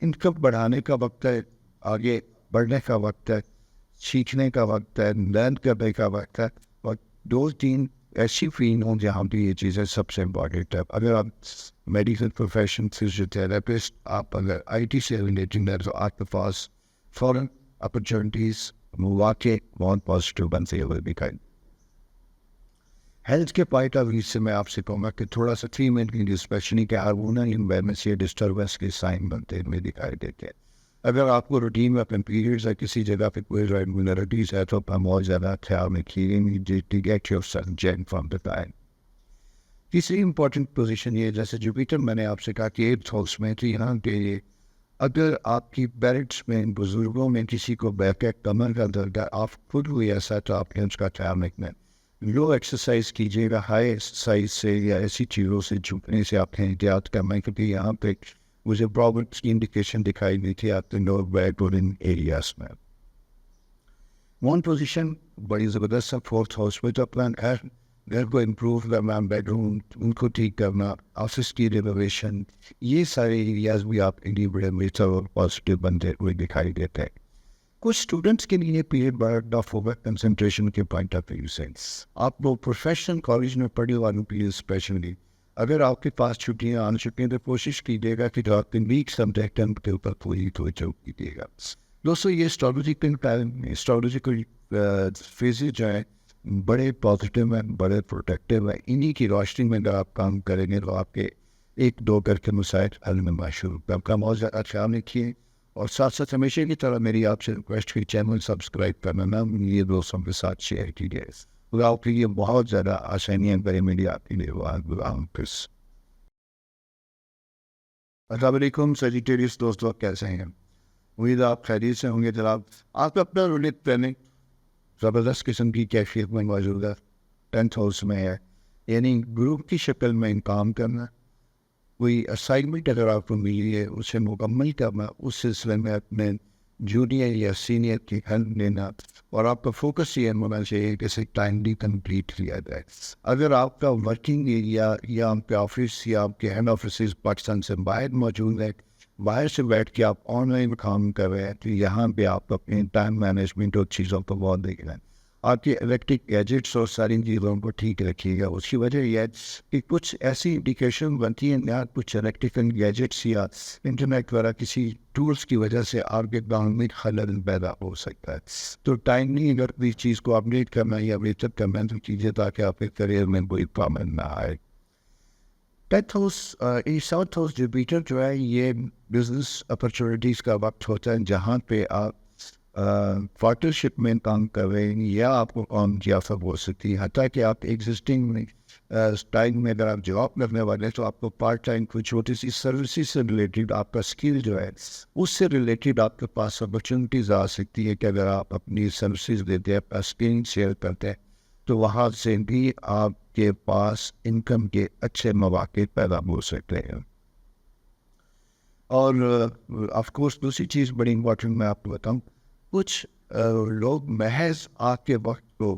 انکم بڑھانے کا وقت ہے, آگے بڑھنے کا وقت ہے, سیکھنے کا وقت ہے, لرن کرنے کا وقت ہے. اور 2-3 ایسی فیلڈ ہوں جہاں پہ یہ چیزیں سب سے امپورٹنٹ ہے. اگر آپ میڈیکل پروفیشن سے جو تھراپسٹ, آپ اگر آئی ٹی سے ریلیٹڈ ہے تو آپ کے پاس فوراً اپرچونیٹیز مواقع بہت پازیٹیو بنتے ہوئے دکھائی. ہیلتھ کے پوائنٹ آف ویو سے میں آپ سے کہوں گا کہ تھوڑا سا 3 منٹ کی اسپیشلی کہ ہارمونل امبیلنس یا ڈسٹربنس کے سائن بنتے ہوئے دکھائی دیتے ہیں. اگر آپ کو روٹین میں اپنے پیریڈز ہے کسی جگہ پہ کوئی ریگولرٹیز ہے تو آپ بہت زیادہ خیال رکھیے get your surgeon from the time. تیسری امپورٹنٹ پوزیشن یہ جیسے جوپیٹر میں نے آپ سے کہا کہ 8th ہاؤس میں تو یہاں پہ اگر آپ کی پیرنٹس میں بزرگوں میں کسی کو بیک کمر کا درد ہے, آپ خود ہوئی ایسا تو آپ نے اس کا خیال رکھنا ہے. لو ایکسرسائز کیجیے گا, ہائی ایکسرسائز سے یا ایسی چیزوں سے جھکنے سے آپ نے احتیاط کرنا ہے, کیونکہ یہاں پہ مجھے پرابلمس کی انڈیکیشن دکھائی دی تھی آپ کے لوور بیک اور ان ایریاز میں. ون پوزیشن بڑی زبردست ہے 4th ہاؤس میں, تو اپنا گھر کو امپروو کرنا, بیڈ روم ان کو ٹھیک کرنا, آفس کی رینوویشن, یہ سارے ایریاز بھی آپ کے لیے بڑے بہتر اور پازیٹیو بنتے ہوئے دکھائی دیتے ہیں. کچھ اسٹوڈنٹس کے لیے پیریڈ بڑا ٹف ہوگا کنسنٹریشن کے پوائنٹ آف ویو سے. آپ لوگ پروفیشنل کالج میں پڑھنے والوں کے لیے اسپیشلی اگر آپ کے پاس چھٹیاں آ چکی ہیں تو کوشش کیجیے گا کہ آپ کے ویک سبجیکٹ کے اوپر پوری توجہ کیجیے گا. دوستوں یہ اسٹریٹجیکل فیزز جو ہیں بڑے پازیٹیو ہیں, بڑے پروٹیکٹیو ہیں. انہی کی روشنی میں اگر آپ کام کریں گے تو آپ کے 1-2 کر کے مسائل حل میں شروع آپ کا بہت زیادہ خیال رکھیے. اور ساتھ ساتھ ہمیشہ کی طرح میری آپ سے ریکویسٹ کی چینل سبسکرائب کرنا نا یہ دوستوں کے ساتھ شیئر کیجیے. خدا آپ کے لیے بہت زیادہ آسانیاں کرے میری آپ کے لیے. السلام علیکم سیجیٹیریس دوستوں, کیسے ہیں؟ امید آپ خیریت سے ہوں گے. جناب آپ اپنا رولت پلاننگ زبردست قسم کی کیفیت میں موجود ہے. 10th ہاؤس میں ہے, یعنی گروپ کی شکل میں کام کرنا, کوئی اسائنمنٹ اگر آپ کو ملی ہے اسے مکمل کرنا, اس سلسلے میں اپنے جونیئر یا سینئر کی ہیلپ لینا, اور آپ کا فوکس یہ ہونا چاہیے کہ اسے ٹائملی کمپلیٹ کیا جائے. اگر آپ کا ورکنگ ایریا یا آپ کے آفس یا آپ کے ہیڈ آفیسز پاکستان سے باہر موجود ہے, باہر سے بیٹھ کے آپ آن لائن کام کر رہے ہیں, تو یہاں پہ آپ اپنے ٹائم مینجمنٹ اور چیزوں کو بہت دیکھ رہے ہیں. آپ کے الیکٹرک گیجٹس اور ساری چیزوں کو ٹھیک رکھیے گا. اس کی وجہ یہ ہے کہ کچھ ایسی انڈیکیشن بنتی ہیں یا کچھ الیکٹریکل گیجٹس یا انٹرنیٹ وغیرہ کسی ٹولس کی وجہ سے آپ کے کام میں خلل پیدا ہو سکتا ہے. تو ٹائملی اگر کسی چیز کو اپڈیٹ کرنا یا بہتر کرنا تو کیجیے تاکہ آپ کے کریئر میں کوئی پرابلم نہ آئے. 10th house 7th house Jupiter جو ہے یہ بزنس اپرچونیٹیز کا وقت ہوتا ہے, جہاں پہ آپ پارٹنرشپ میں کام کر رہے ہیں یا آپ کو کام کی آفر ہو سکتی ہے. حتیٰ کہ آپ ایگزسٹنگ ٹائم میں اگر آپ جاب کرنے والے ہیں تو آپ کو پارٹ ٹائم کوئی چھوٹی سی سروسز سے ریلیٹڈ آپ کا اسکل جو ہے اس سے ریلیٹڈ آپ کے پاس اپرچونیٹیز آ سکتی ہے کہ اگر آپ اپنی سروسز دیتے ہیں, اپنا اسکل شیئر کرتے ہیں, تو وہاں سے بھی آپ کے پاس انکم کے اچھے مواقع پیدا ہو سکتے ہیں. اور آف کورس دوسری چیز بڑی امپورٹنٹ میں آپ کو بتاؤں, کچھ لوگ محض آپ کے وقت کو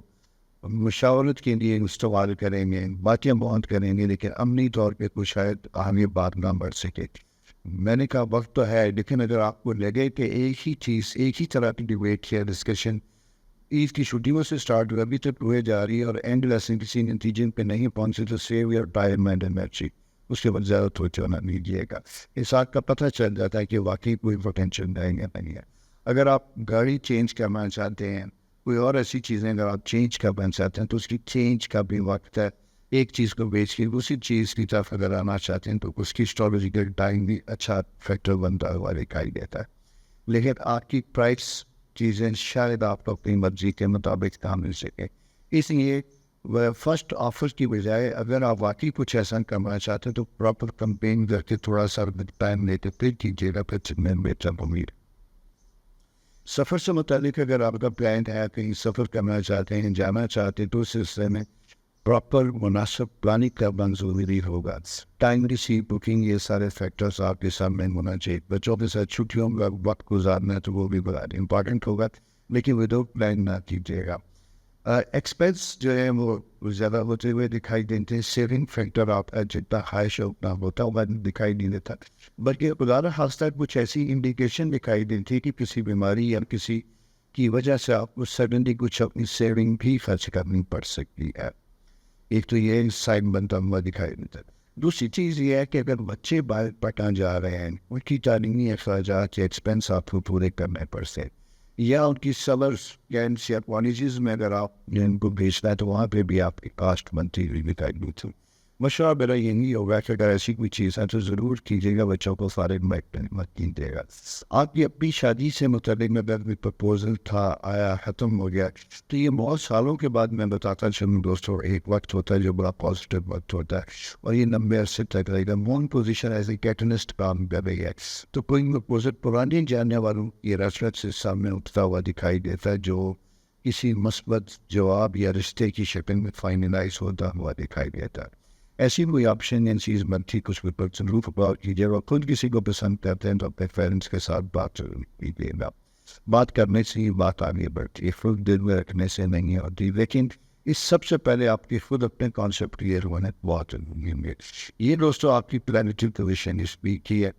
مشاورت کے لیے استعمال کریں گے, باتیں بہت کریں گے, لیکن عملی طور پہ کچھ شاید آگے بات نہ بڑھ سکے. میں نے کہا وقت تو ہے, لیکن اگر آپ کو لگے کہ ایک ہی چیز ایک ہی طرح کی ڈبیٹ یا ڈسکشن عید کی چھٹیوں سے اسٹارٹ ہوا ابھی تک ہوئے جا رہی ہے اور اینڈ لیسن کسی نتیجے پہ نہیں پہنچے, تو save your time and energy, اس کے بعد زیادہ توجہ نہ دیجیے گا. اس بات کا پتہ چل جاتا ہے کہ واقعی کوئی پوٹینشیل نہیں ہے. اگر آپ گاڑی چینج کرنا چاہتے ہیں, کوئی اور ایسی چیزیں اگر آپ چینج کرنا چاہتے ہیں تو اس کی چینج کا بھی وقت ہے. ایک چیز کو بیچ کے اسی چیز کی طرف اگر آنا چاہتے ہیں تو اس کی اسٹریٹجیکل ٹائم بھی اچھا فیکٹر بنتا ہوا دکھائی دیتا ہے. لیکن آپ کی پرائس چیزیں شاید آپ کو اپنی مرضی کے مطابق نہ مل سکے. اس لیے فرسٹ آفر کی بجائے اگر آپ واقعی کچھ ایسا کرنا چاہتے ہیں تو پراپر کمپین کر کے تھوڑا سا ٹائم لے کے پھر کیجیے گا, پھر میں بہتر امید. سفر سے متعلق اگر آپ کا پلان ہے, کہیں سفر کرنا چاہتے ہیں, جانا چاہتے ہیں, تو اس سلسلے میں پراپر مناسب پلاننگ کرنا ضروری ہوگا. ٹائملی سی بکنگ، یہ سارے فیکٹرز آپ کے سامنے ہونا چاہیے. بچوں کے ساتھ چھٹیوں کا وقت گزارنا ہے تو وہ بھی بڑا امپورٹنٹ ہوگا، لیکن وداؤٹ پلان نہ کیجیے گا. ایکسپینس جو ہے وہ زیادہ ہوتے ہوئے دکھائی دیتے ہیں. سیونگ فیکٹر آپ کا جتنا خواہش اتنا ہوتا ہوگا دکھائی نہیں دیتا، بلکہ خدا نہ خواستہ کچھ ایسی انڈیکیشن دکھائی دیتی ہے کہ کسی بیماری یا کسی کی وجہ سے آپ کو سڈنلی کچھ اپنی سیونگ بھی خرچ کرنی پڑ سکتی ہے. ایک تو یہ سائن بنتا ہوا دکھائی دیتا ہے. دوسری چیز یہ ہے کہ اگر بچے باہر پڑھنا جا رہے ہیں، ان کی تعلیمی اخراجات کے ایکسپینس آپ کو پورے کرنے پڑ سکتے، یا ان کی سمرس کیمپس یا کالجز میں اگر آپ ان کو بھیجنا ہے تو وہاں پہ بھی آپ کی کاسٹ بنتی ہوئی دکھائی دیتی. مشورہ میرا یہی ہوگا کہ اگر ایسی کوئی چیز ہے تو ضرور کیجیے گا، بچوں کو فارغ مت کیجیے گا. آپ کی اپنی شادی سے متعلق اگر کوئی پرپوزل تھا آیا ختم ہو گیا تو یہ بہت سالوں کے بعد میں بتاتا چلوں دوستوں، ایک وقت ہوتا ہے جو بڑا پازیٹیو وقت ہوتا ہے اور یہ لمبے عرصے تک رہے گا. مون پوزیشن ایز اے کیٹلسٹ کام کر رہی ہے، تو کوئی پرپوزل پرانے جاننے والوں یہ ریفرنس سے سامنے اٹھتا ہوا دکھائی دیتا ہے جو کسی مثبت جواب یا رشتے کی شکل میں فائنلائز ہوتا ہوا دکھائی دیتا ہے. ایسی کوئی آپشن یا چیز بنتی کچھ بھی پر ضرور بات کیجیے. اور خود کسی کو پسند کرتے ہیں تو اپنے پیرنٹس کے ساتھ بات ضرور کیجیے گا. بات کرنے سے ہی بات آگے بڑھتی ہے، خود دل میں رکھنے سے نہیں ہوتی. لیکن اس سب سے پہلے آپ کی خود اپنے کانسیپٹ کلیئر ہونے بہت ضروری ہے. یہ دوستوں آپ کی پلانٹری پوزیشن اسپیک کی ہے.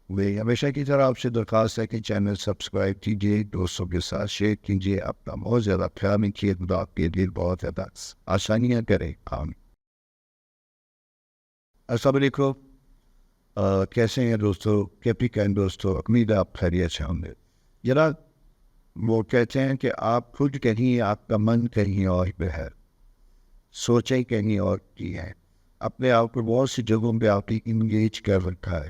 میں ہمیشہ کی طرح آپ سے درخواست ہے کہ چینل سبسکرائب کیجیے، دوستوں کے ساتھ شیئر کیجیے. اپنا بہت زیادہ خیال رکھیے. خدا آپ کے لیے بہت زیادہ آسانیاں کرے. السلام علیکم. کیسے ہیں دوستو؟ کیپریکین دوستو، امید ہے آپ خیریت سے ہوں گے. ذرا وہ کہتے ہیں کہ آپ خود کہیں، آپ کا من کہیں اور پہ ہے، سوچیں کہیں اور کی ہے. اپنے آپ کو بہت سی جگہوں پہ آپ نے انگیج کر رکھا ہے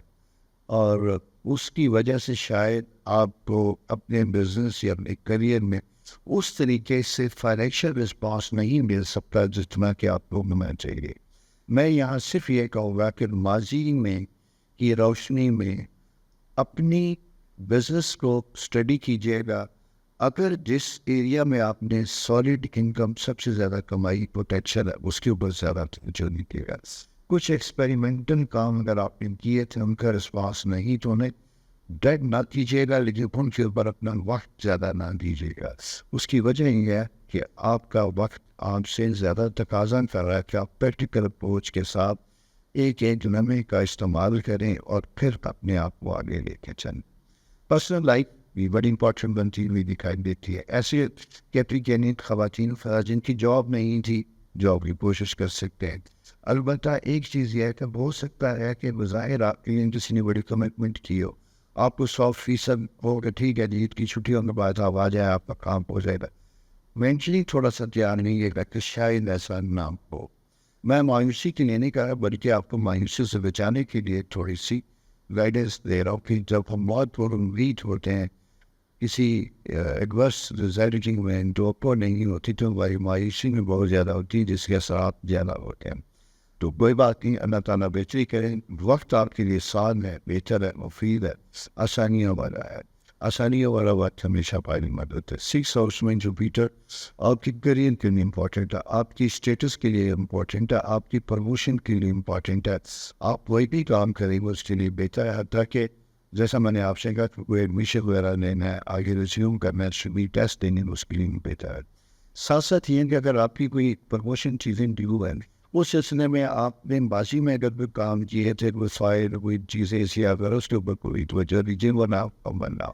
اور اس کی وجہ سے شاید آپ کو اپنے بزنس یا اپنے کریئر میں اس طریقے سے فائنینشیل رسپانس نہیں مل سکتا جتنا کہ آپ کو ملنا چاہیے. میں یہاں صرف یہ کہوں گا کہ ماضی میں کی روشنی میں اپنی بزنس کو اسٹڈی کیجیے گا. اگر جس ایریا میں آپ نے سالڈ انکم سب سے زیادہ کمائی پوٹینشیل ہے اس کے اوپر زیادہ توجہ دیجیے گا. کچھ ایکسپیریمنٹل کام اگر آپ نے کیے تھے ان کا رسپانس نہیں تو انہیں ڈیڈ نہ کیجیے گا، لیکن ان کے اوپر اپنا وقت زیادہ نہ دیجیے گا. اس کی وجہ یہ ہے کہ آپ کا وقت آپ سے زیادہ تقاضا کر رہا ہے کہ آپ پریکٹیکل اپروچ کے ساتھ ایک لمحے کا استعمال کریں اور پھر اپنے آپ کو آگے لے کے چلیں. پرسنل لائف بھی بڑی امپورٹنٹ بنتی ہوئی دکھائی دیتی ہے. ایسے کیپریکینین خواتین جن کی جاب نہیں تھی، جاب کی کوشش کر سکتے ہیں. البتہ ایک چیز یہ ہے کہ ہو سکتا ہے کہ بظاہر آپ کے لیے کسی نے بڑی کمٹمنٹ کی ہو، آپ کو 100% ہو کہ ٹھیک ہے عید کی چھٹیوں کے بعد آپ آ جائیں، آپ کا کام ہو جائے گا. مینٹلی تھوڑا سا دھیان نہیں ہے کہ شاید ایسا نہ ہو. میں مایوسی کے لیے نہیں کہا بلکہ آپ کو مایوسی سے بچانے کے لیے تھوڑی سی گائیڈنس دے رہا ہوں کہ جب ہم بہت پرامید ہوتے ہیں کسی ایڈورس ریزلٹ میں ڈوپو نہیں ہوتی تو ہماری مایوسی میں بہت زیادہ ہوتی ہے، جس کے اثرات زیادہ ہوتے ہیں. تو کوئی بات نہیں، اللہ تعالیٰ بہتری کریں. وقت آپ کے لیے آسان ہے، بہتر ہے، مفید ہے، آسانیوں والا ہے. آسانیوں والا وقت ہمیشہ پائے مدد ہے. 6 ہاؤس میں جوپیٹر آپ کی کریئر کے لیے امپورٹنٹ ہے، آپ کی اسٹیٹس کے لیے امپورٹنٹ ہے، آپ کی پروموشن کے لیے امپورٹنٹ ہے. آپ کوئی بھی کام کریں گے اس کے لیے بہتر ہے. حتیٰ کہ جیسا میں نے آپ سے کہا کہ کوئی ایڈمیشن وغیرہ لینا ہے، آگے ریزیوم کرنا ہے، شبی ٹیسٹ دینے اس کے لیے بہتر ہے. ساتھ ساتھ یہ کہ اگر آپ کی کوئی پروموشن چیزیں ڈیو ہیں اس سلسلے میں آپ نے ماضی میں اگر کوئی کام کیے تھے، کوئی فائل کوئی چیزیں ایسی اگر اس کے اوپر کوئی توجہ دیجیے ورنہ بننا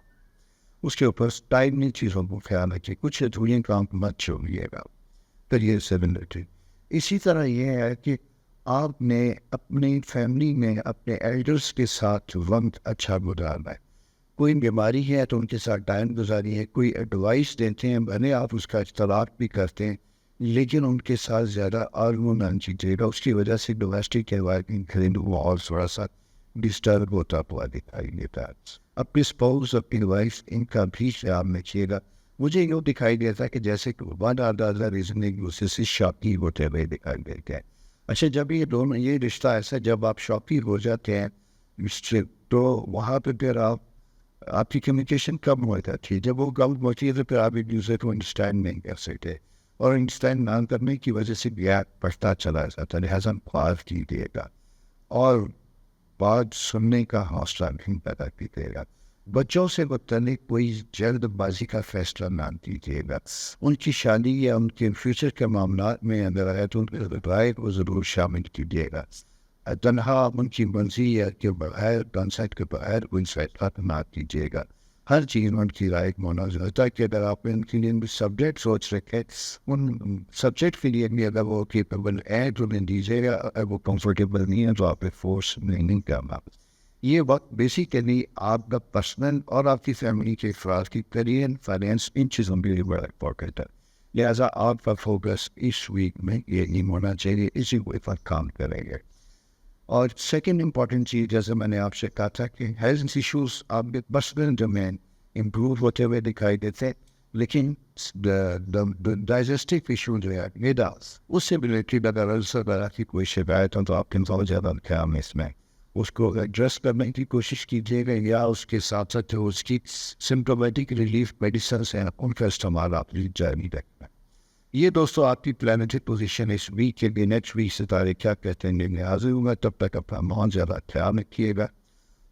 اس کے اوپر ٹائملی چیزوں کو خیال رکھیے. کچھ ادھوریاں کام مت چھوڑیے گا کریئر سے ریلیٹڈ. اسی طرح یہ ہے کہ آپ نے اپنی فیملی میں اپنے ایلڈرس کے ساتھ وقت اچھا گزارنا ہے. کوئی بیماری ہے تو ان کے ساتھ ٹائم گزاری ہے. کوئی ایڈوائس دیتے ہیں بھلے آپ اس کا اختلاف بھی کرتے ہیں لیکن ان کے ساتھ زیادہ آرگو نہ کیجیے گا. اس کی وجہ سے ڈومیسٹک انوائرمنٹ گھریلو ماحول تھوڑا سا ڈسٹرب ہوتا ہوا دکھائی دیتا ہے. اپنی اسپاؤس اپنی وائف ان کا بھی خیال رکھیے گا. مجھے یوں دکھائی دیتا ہے کہ جیسے کہ ون آدھا ریزننگ اسے سے شاکی ہوتے ہوئے دکھائی دیتے ہیں. اچھا جب یہ دونوں یہ رشتہ ایسا جب آپ شوقی ہو جاتے ہیں تو وہاں پہ پھر آپ کی کمیونیکیشن کم ہو جاتی ہے. جب وہ کم ہوتی ہے تو پھر آپ ایک دوسرے کو انڈرسٹینڈ نہیں کر سکتے. اور انٹرسٹینڈ نہ کرنے کی وجہ سے گیپ بڑھتا چلا جاتا ہے. لہٰذا معاف کیجیے گا اور بات سننے کا حوصلہ نہیں پیدا کیجیے گا. بچوں سے متعلق کوئی جلد بازی کا فیصلہ نہ کیجیے گا. ان کی شادی یا ان کے فیوچر کے معاملات میں اگر ہے تو ان کی رائے کو ضرور شامل کیجیے گا. تنہا ان کی مرضی یا کے بغیر کنسنٹ کے بغیر کوئی فیصلہ نہ کیجیے گا. ہر چیز ان کی رائے کو ہونا ضروری ہے کہ اگر آپ ان کے لیے سبجیکٹ سوچ رکھیں ان سبجیکٹ کے لیے بھی اگر وہ کیپیبل ہے تو انہیں دیجیے گا. اگر وہ کمفرٹیبل نہیں ہے تو آپ فورس نہیں کرنا. یہ وقت بیسیکلی آپ کا پرسنل اور آپ کی فیملی کے افراد کی کریئر فائنینس ان چیزوں کے لیے بڑا امپورٹنٹ ہے. لہٰذا آپ کا فوکس اس ویک میں یہ نہیں ہونا چاہیے, اسی کے اوپر کام کریں گے. اور سیکنڈ امپورٹنٹ چیز جیسے میں نے آپ سے کہا تھا کہ ہیلتھ ایشوز آپ کے پرسنل ڈومین امپروو ہوتے ہوئے دکھائی دیتے, لیکن ڈائجسٹو ایشو جو ہے میدا اس سے ریلیٹڈ اگر السر وغیرہ کی کوئی شکایت ہو تو آپ کے بہت زیادہ خیال میں اس میں اس کو ایڈریس کرنے کی کوشش کیجیے گا, یا اس کے ساتھ ساتھ اس کی سمپٹومیٹک ریلیف میڈیسنس ہیں ان کا استعمال آپ جاری رکھنا. یہ دوستوں آپ کی پلانٹری پوزیشن اس ویک کے لیے. نیکسٹ ویک ستارے کیا کہتے ہیں میں حاضر ہوں گا, تب تک اپنا بہت زیادہ خیال رکھیے گا.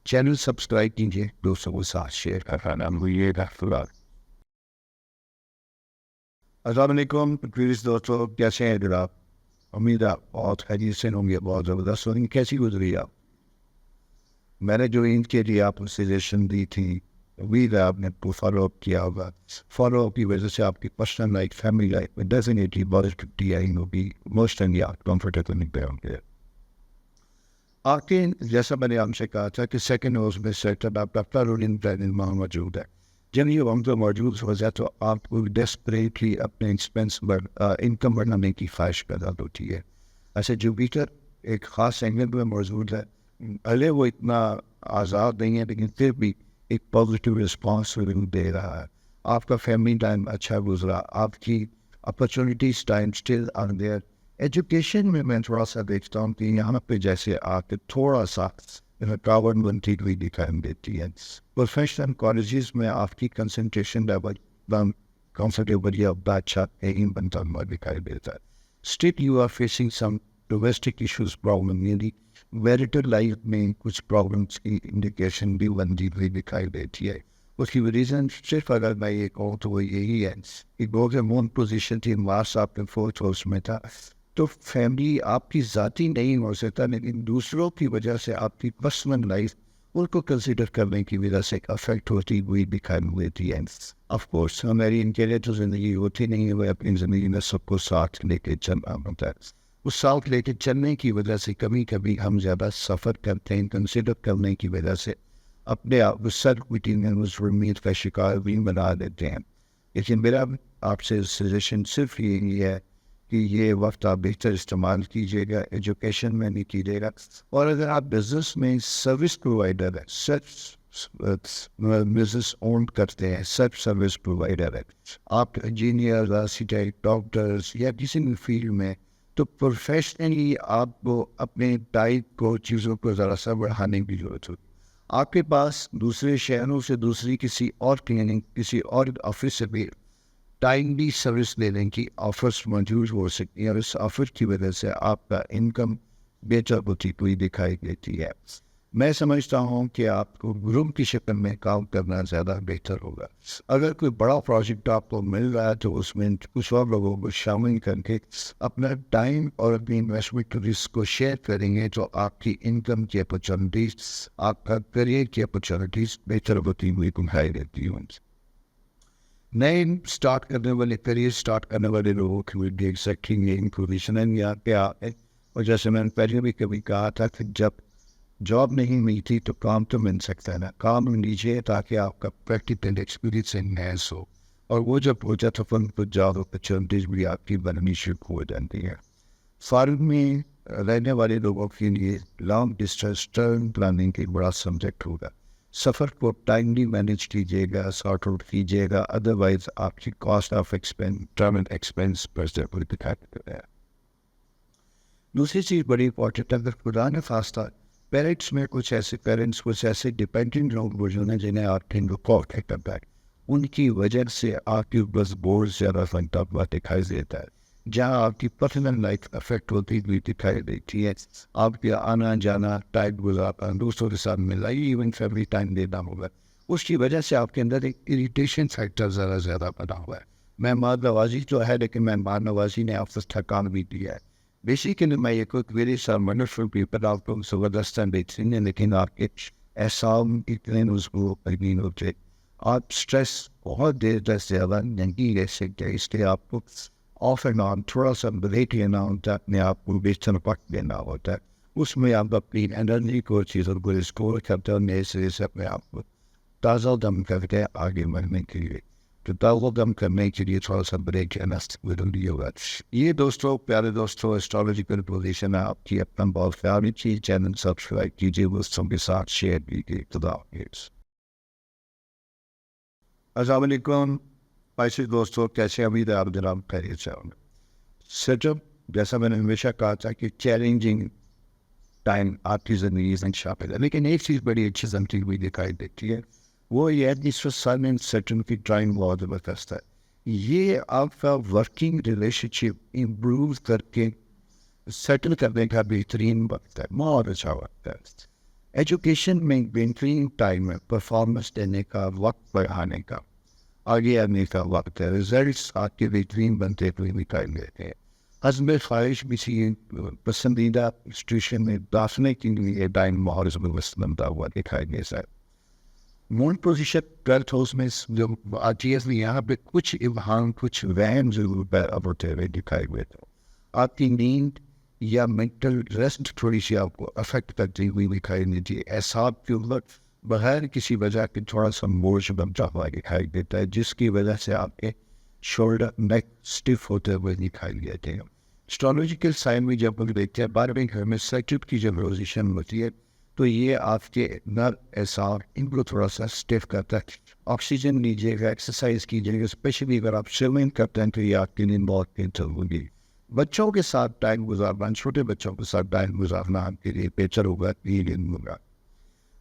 چینل سبسکرائب کیجیے, دوستوں کے ساتھ شیئر کرنا بھولیے گا. السلام علیکم پلیز دوستوں, کیسے ہیں جناب؟ امید ہے بہت خیریت سے ہوں گے, بہت زبردست ہوں گی. کیسی گزری آپ؟ میں نے جو ان کے لیے آپ کو سجیشن دی تھی امید ہے آپ نے فالو اپ کیا ہوگا. فالو اپ کی وجہ سے آپ کی پرسنل لائف فیملی لائف میں ڈیفینیٹلی پازیٹیوٹی آئی ہوگی, موسٹلی آپ کمفرٹیبل نہیں پہ ہوں گے. آپ کے جیسا میں نے آپ سے کہا تھا کہ سیکنڈ ہاؤس میں سیٹ اپ آپ کا رولنگ پلاننگ موجود ہے. جب یہ وقت موجود ہو جائے تو آپ کو ڈیسپریٹلی اپنے ایکسپینس انکم بڑھانے کی خواہش پیدا ہوتی ہے. ایسے جوپیٹر ایک خاص اینگل میں موجود ہے, بھلے وہ اتنا آزاد نہیں ہے لیکن پھر بھی ایک پازیٹیو رسپانس دے رہا ہے. آپ کا فیملی ٹائم اچھا گزرا, آپ کی opportunities time still are there. Education میں تھوڑا سا دیکھتا ہوں کہ یہاں پہ جیسے آپ کے تھوڑا سا رکاوٹ بنتی ہوئی دکھائی دیتی ہے. پروفیشنل کالجز میں آپ کی کنسنٹریشن لیول کمفرٹیبل یا اچھا نہیں بنتا ہوا دکھائی دیتا ہے. Still you are facing some domestic issues problem, یعنی میریٹل لائف میں کچھ پرابلمس کی انڈیکیشن بھی بنتی ہوئی دکھائی دیتی ہے. اس کی ریزن صرف اگر میں یہ کہوں تو وہ یہی ہے کہ گوگے مون پوزیشن تھی, مارس آپ کے فورتھ ہاؤس میں تھا, تو فیملی آپ کی ذاتی نہیں ہو سکتا لیکن دوسروں کی وجہ سے آپ کی پرسنل لائف ان کو کنسیڈر کرنے کی وجہ سے افیکٹ ہوتی ہوئی دکھائی دیتی ہے. آف کورس ہماری ان کے لیے تو زندگی ہوتی نہیں ہے, وہ اپنی زندگی میں سب کو ساتھ لے کے چلنا ہوتا ہے. اس ساتھ لے کے چلنے کی وجہ سے کبھی کبھی ہم زیادہ سفر کرتے ہیں, کنسیڈر کرنے کی وجہ سے اپنے آپ کو امید کا شکار بھی بنا دیتے ہیں. لیکن میرا آپ سے سجیشن صرف یہی ہے کہ یہ وقت آپ بہتر استعمال کیجیے گا, ایجوکیشن میں نہیں کیجیے گا. اور اگر آپ بزنس میں سروس پرووائڈر ہے, بزنس اون کرتے ہیں, سیلف سروس پرووائڈر ہے, آپ انجینئر, آرکیٹیکٹ, ڈاکٹرس یا کسی بھی فیلڈ میں, تو پروفیشنلی آپ کو اپنے ٹائپ کو چیزوں کو ذرا سا بڑھانے کی ضرورت ہوتی. آپ کے پاس دوسرے شہروں سے دوسری کسی اور کلینک کسی اور آفس سے بھی ٹائملی سروس لینے کی آفرس موجود ہو سکتی ہیں, اور اس آفر کی وجہ سے آپ کا انکم بہتر ہوتی ہوئی دکھائی دیتی ہے. میں سمجھتا ہوں کہ آپ کو گروپ کی شکل میں کام کرنا زیادہ بہتر ہوگا. اگر کوئی بڑا پروجیکٹ آپ کو مل رہا ہے تو اس میں کچھ اور لوگوں کو شامل کر کے اپنا ٹائم اور اپنی انویسٹمنٹ رسک کو شیئر کریں گے تو آپ کی انکم کی اپرچونیٹیز, آپ کا کریئر کی اپرچونیٹیز بہتر ہوتی ہوئی دکھائی دیتی ہوں. نئے اسٹارٹ کرنے والے کریئر اسٹارٹ کرنے والے لوگوں کی بھی دیکھ سکیں گے انفارمیشن ہے یہاں پہ ہے. اور جیسے میں نے پہلے بھی کبھی کہا تھا کہ جب جاب نہیں ملتی تو کام تو مل سکتا ہے نا, کام لیجیے تاکہ آپ کا پریکٹیکل ایکسپیرینس انہینس ہو, اور وہ جب ہو جائے تو فن کو جاب اپرچونیٹیز بھی آپ کی بننی شروع ہو جاتی ہے. فارم میں رہنے والے لوگوں کے لیے لانگ ڈسٹینس ٹرم پلاننگ ایک بڑا سبجیکٹ ہوگا. سفر کو ٹائملی مینیج کیجیے گا, سارٹ آؤٹ کیجیے گا, ادروائز آپ کی کاسٹ آف ٹریول ایکسپینس پر دکھا دیتا ہے. دوسری چیز بڑی امپورٹنٹ ہے, اگر خدا نہ خواستہ پیرنٹس میں کچھ ایسے ڈپینڈنٹ لوگ موجود ہیں جنہیں آپ کو کال کرتا ہے, ان کی وجہ سے آپ کی بس بہت زیادہ فنٹا ہوا دکھائی دیتا ہے. جہاں آپ کی پرسنل لائف افیکٹ ہوتی ہوئی دکھائی دیتی ہے. آپ کے آنا جانا ٹائم گزارنا دوستوں کے ساتھ ملنا ایون فیملی ٹائم دینا ہوگا, اس کی وجہ سے آپ کے اندر ایک اریٹیشن فیکٹر ذرا زیادہ بنا ہوا ہے. مہمان نوازی تو ہے لیکن مہمان نوازی نے آپ کو تھکان بھی دیا ہے. بیسیکلی میں یہ کوئی ویری ونڈرفل پیپل آپ کو زبردست بیچیں گے لیکن آپ کے احساس اتنے مضبوط نہیں ہوتے. آپ اسٹریس بہت دیر تک زیادہ نہیں رہ سکتے, اس لیے آپ کو آف اینڈ آن تھوڑا سا بریک لینا ہوتا ہے, اپنے آپ کو بہتر وقت دینا ہوتا ہے. اس میں آپ اپنی انرجی کو چیزوں کو اسکور کرتے ہو, نئے سرے سے اپنے آپ کو تازہ دم کر کے آگے بڑھنے کے لیے. تو تازہ دم کرنے کے لیے تھوڑا سا بریک لینا ضروری ہوگا. یہ دوستوں, پیارے دوستوں, اسٹرالوجیکل پوزیشن ہے آپ کی. اپنا بہت خیال رکھیے, چینل سبسکرائب کیجیے, دوستوں کے ساتھ شیئر کیجیے. خدا حافظ. السلام علیکم پیسے دوستوں, کیسے امید ہے آپ جناب خیریت سے ہوں گے. سیٹ اپ جیسا میں نے ہمیشہ کہا تھا کہ چیلنجنگ ٹائم آپ کی زندگی میں شامل ہے, لیکن ایک چیز بڑی اچھی زندگی ہوئی دکھائی دیتی ہے, وہ یہ ہے کہ اس وقت سائلنٹ سیٹل کی ٹائم بہت زبردست ہے. یہ آپ کا ورکنگ ریلیشن شپ امپروو کر کے سیٹل کرنے کا بہترین وقت ہے, بہت اچھا وقت ہے. ایجوکیشن میں بہترین ٹائم ہے, پرفارمنس دینے کا, وقت بڑھانے کا, آگے آنے کا وقت ہے. ریزلٹس آپ کے بہترین بنتے ہوئے دکھائی دیتے ہیں. حسب خواہش کسی پسندیدہ انسٹیٹیوشن میں داخلے کے لیے ٹائم بہت زبردست بنتا ہوا دکھائی دے سکتا ہے. مون پوزیشن 12th ہاؤس میں جو آتی ہے یہاں پہ کچھ ابہام, کچھ وہم ضرور پیدا ہوتے ہوئے دکھائی دیتے ہیں. آپ کی نیند یا مینٹل ریسٹ تھوڑی سی آپ کو افیکٹ کرتی ہوئی دکھائی دیتی ہے. اعصاب کے اوپر بغیر کسی وجہ کے تھوڑا سا بوجھ بنتا ہوا دکھائی دیتا ہے, جس کی وجہ سے آپ کے شولڈر نیک اسٹف ہوتے ہوئے دکھائی دیتے ہیں. اسٹرالوجیکل سائن میں جب ہم دیکھتے ہیں 12ویں گھر میں سیکٹر کی جب پوزیشن ہوتی ہے تو یہ آپ کے نر اعصاب ان کو تھوڑا سا اسٹف کرتا ہے. آکسیجن لیجیے گا, ایکسرسائز کیجیے گا, اسپیشلی اگر آپ سوئمنگ کرتے ہیں تو یہ آپ کے لیے بہت بہتر ہوگی. بچوں کے ساتھ ٹائم گزارنا, چھوٹے بچوں کے ساتھ ٹائم گزارنا آپ کے لیے بہتر ہوگا, یہ دن ہوگا.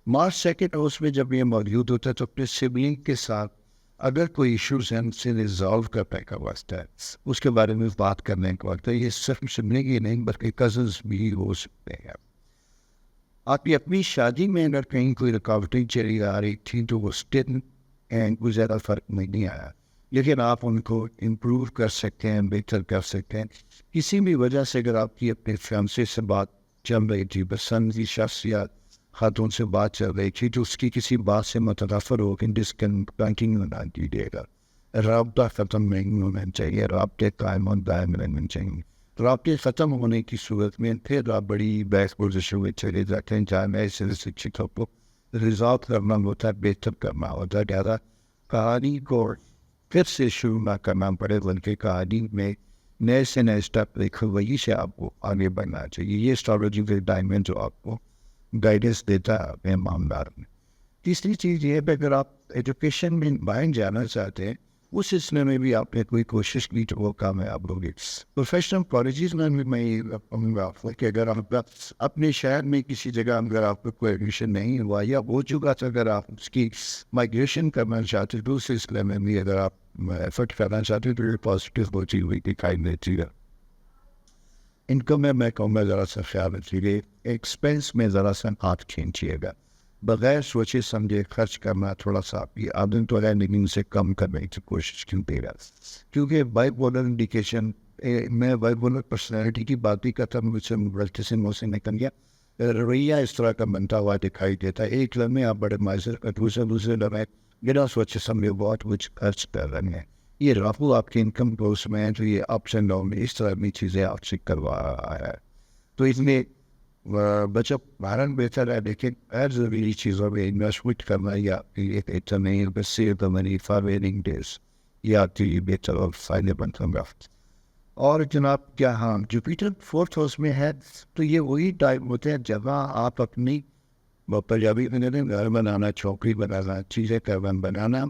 مارچ 2 ہاؤس میں جب یہ موجود ہوتا ہے تو اپنے سبلنگ کے ساتھ اگر کوئی ایشوز ہیں ان سے ریزالو کرنے کا وقت ہے, اس کے بارے میں بات کرنے کا وقت ہے. یہ صرف سبلنگ ہی نہیں بلکہ کزنز بھی ہو سکتے ہیں. آپ کی اپنی شادی میں اگر کہیں کوئی رکاوٹیں چلی آ رہی تھیں تو وہ اسٹن اینڈ کوئی زیادہ فرق نہیں آیا, لیکن آپ ان کو امپروو کر سکتے ہیں, بہتر کر سکتے ہیں. کسی بھی وجہ سے اگر آپ کی اپنے فیمسی سے بات چل رہی تھی, پسند کی شخصیات خاتون سے بات چل رہی تھی, تو اس کی کسی بات سے متنفر ہو کے ڈسکنیکٹنگ نہ کیجیے گا. رابطہ ختم نہیں ہونا چاہیے, رابطے قائم و دائم رہنے چاہیے. رابطے ختم ہونے کی صورت میں پھر آپ بڑی بیک پوزیشن میں چلے جاتے ہیں, جہاں نئے سرے سے چیزوں کو ریزالو کرنا ہوتا ہے, بہتر کرنا ہوتا ہے. زیادہ کہانی کو پھر سے شروع نہ کرنا پڑے بلکہ کہانی میں نئے سے نئے اسٹیپ دیکھو, وہی سے آپ کو آگے بڑھنا چاہیے. یہ اسٹرالوجی کے ٹائم ہے جو آپ کو گائیڈنس دیتا ہے اپنے معاملات میں. تیسری چیز یہ ہے کہ اگر آپ ایجوکیشن میں باہر جانا چاہتے ہیں, اس سلسلے میں بھی آپ نے کوئی کوشش کی تو وہ کامیاب ہوگی. پروفیشنل کالجز میں بھی میں یہ کہوں گا کہ اگر آپ اپنے شہر میں کسی جگہ اگر آپ کو کوئی ایڈمیشن نہیں ہوا یا ہو چکا تو اگر آپ اس کی مائگریشن کرنا چاہتے ہیں تو اس سلسلے میں بھی اگر آپ ایفرٹ کرنا چاہتے ہیں تو یہ پازیٹیو ہوتی ہوئی دکھائی دیتی ہے. انکم میں کہوں گا ذرا سا خیال رکھیے, ایکسپینس میں ذرا سا ہاتھ کھینچیے گا. بغیر سوچے سمجھے خرچ کرنا تھوڑا سا آپ کی عادت تو ہے, لیکن اسے کم کرنے کی کوشش کیوں گا, کیونکہ بائی پولر انڈیکیشن میں بائی پولر پرسنالٹی کی بات ہی کرتا ہوں, مجھ سے غلطی سے منہ سے نکل گیا. رویہ اس طرح کا بنتا ہوا دکھائی دیتا ہے. ایک لمحے آپ بڑے مائزر کا, دوسرے لمحے بنا سوچے سمجھے بہت کچھ خرچ کر رہے ہیں. یہ رفو آپ کے انکم کو اس میں ہے تو یہ اپس اینڈ ڈاؤن میں اس طرح کی چیزیں آپ سے کروا رہا ہے. تو اس میں بچت بھارن بہتر ہے, لیکن غیر ضروری چیزوں میں انویسٹمنٹ کرنا یا ایک بہتر نہیں ہے. Save the money for raining days یا تو یہ بہتر اور فائدے مند ہوگا. اور جناب کیا ہاں جوپیٹر 4th ہاؤس میں ہے تو یہ وہی ٹائم ہوتے ہیں جہاں آپ اپنی پنجابی میں گھر بنانا, چوکری بنانا, چیزیں کرنا بنانا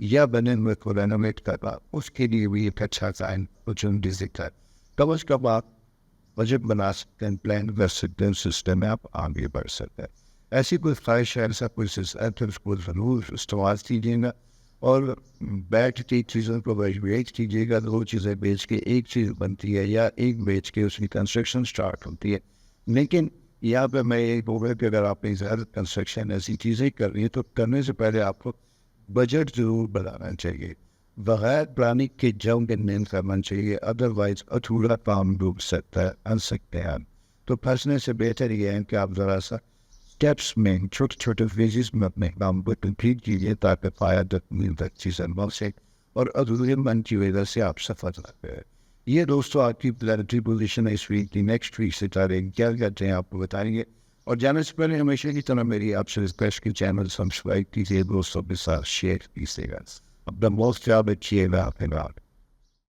یا بنے ہوئے کو رینوویٹ کرنا, اس کے لیے بھی ایک اچھا ٹائم اپرچونیٹیز دکھتا ہے. کم از کم آپ بجٹ بنا سکتے ہیں, پلان کر سکتے ہیں, سسٹم میں آپ آگے بڑھ سکتے ہیں. ایسی کوئی خواہش ہے, ایسا کوئی سلسلہ ہے تو اس کو ضرور استعمال کیجیے گا. اور بیٹھ کی چیزوں کو بیچ کیجیے گا. 2 چیزیں بیچ کے ایک چیز بنتی ہے, یا ایک بیچ کے اس کی کنسٹرکشن اسٹارٹ ہوتی ہے. لیکن یہاں پہ میں یہ بول رہا کہ اگر آپ نے زیادہ کنسٹرکشن ایسی چیزیں کر رہی ہیں تو کرنے سے پہلے آپ کو بجٹ ضرور بنانا چاہیے. بغیر پلاننگ کے جنگ نہیں کرنا چاہیے, ادروائز ادھورا کام ڈوب سکتا ہے, ان سکتے ہیں. تو پھنسنے سے بہتر یہ ہے کہ آپ ذرا سا اسٹیپس میں چھوٹے چھوٹے فیزز میں اپنے کام کو کمپلیٹ کیجیے تاکہ فائدہ ملتا چیزیں بہت سے اور ادھورے من کی وجہ سے آپ سفر کرتے ہیں. یہ دوستوں آپ کی پلانٹری پوزیشن ہے اس ویک کی. نیکسٹ ویک سے چاریں کیا کرتے ہیں آپ کو بتائیں گے. اور جانے سے پہلے ہمیشہ کی طرح میری آپ سے ریکویسٹ کی چینل سبسکرائب کیجیے, دوستوں کے ساتھ شیئر کیجیے گا. اپنا موسٹ خیال رکھیے گا.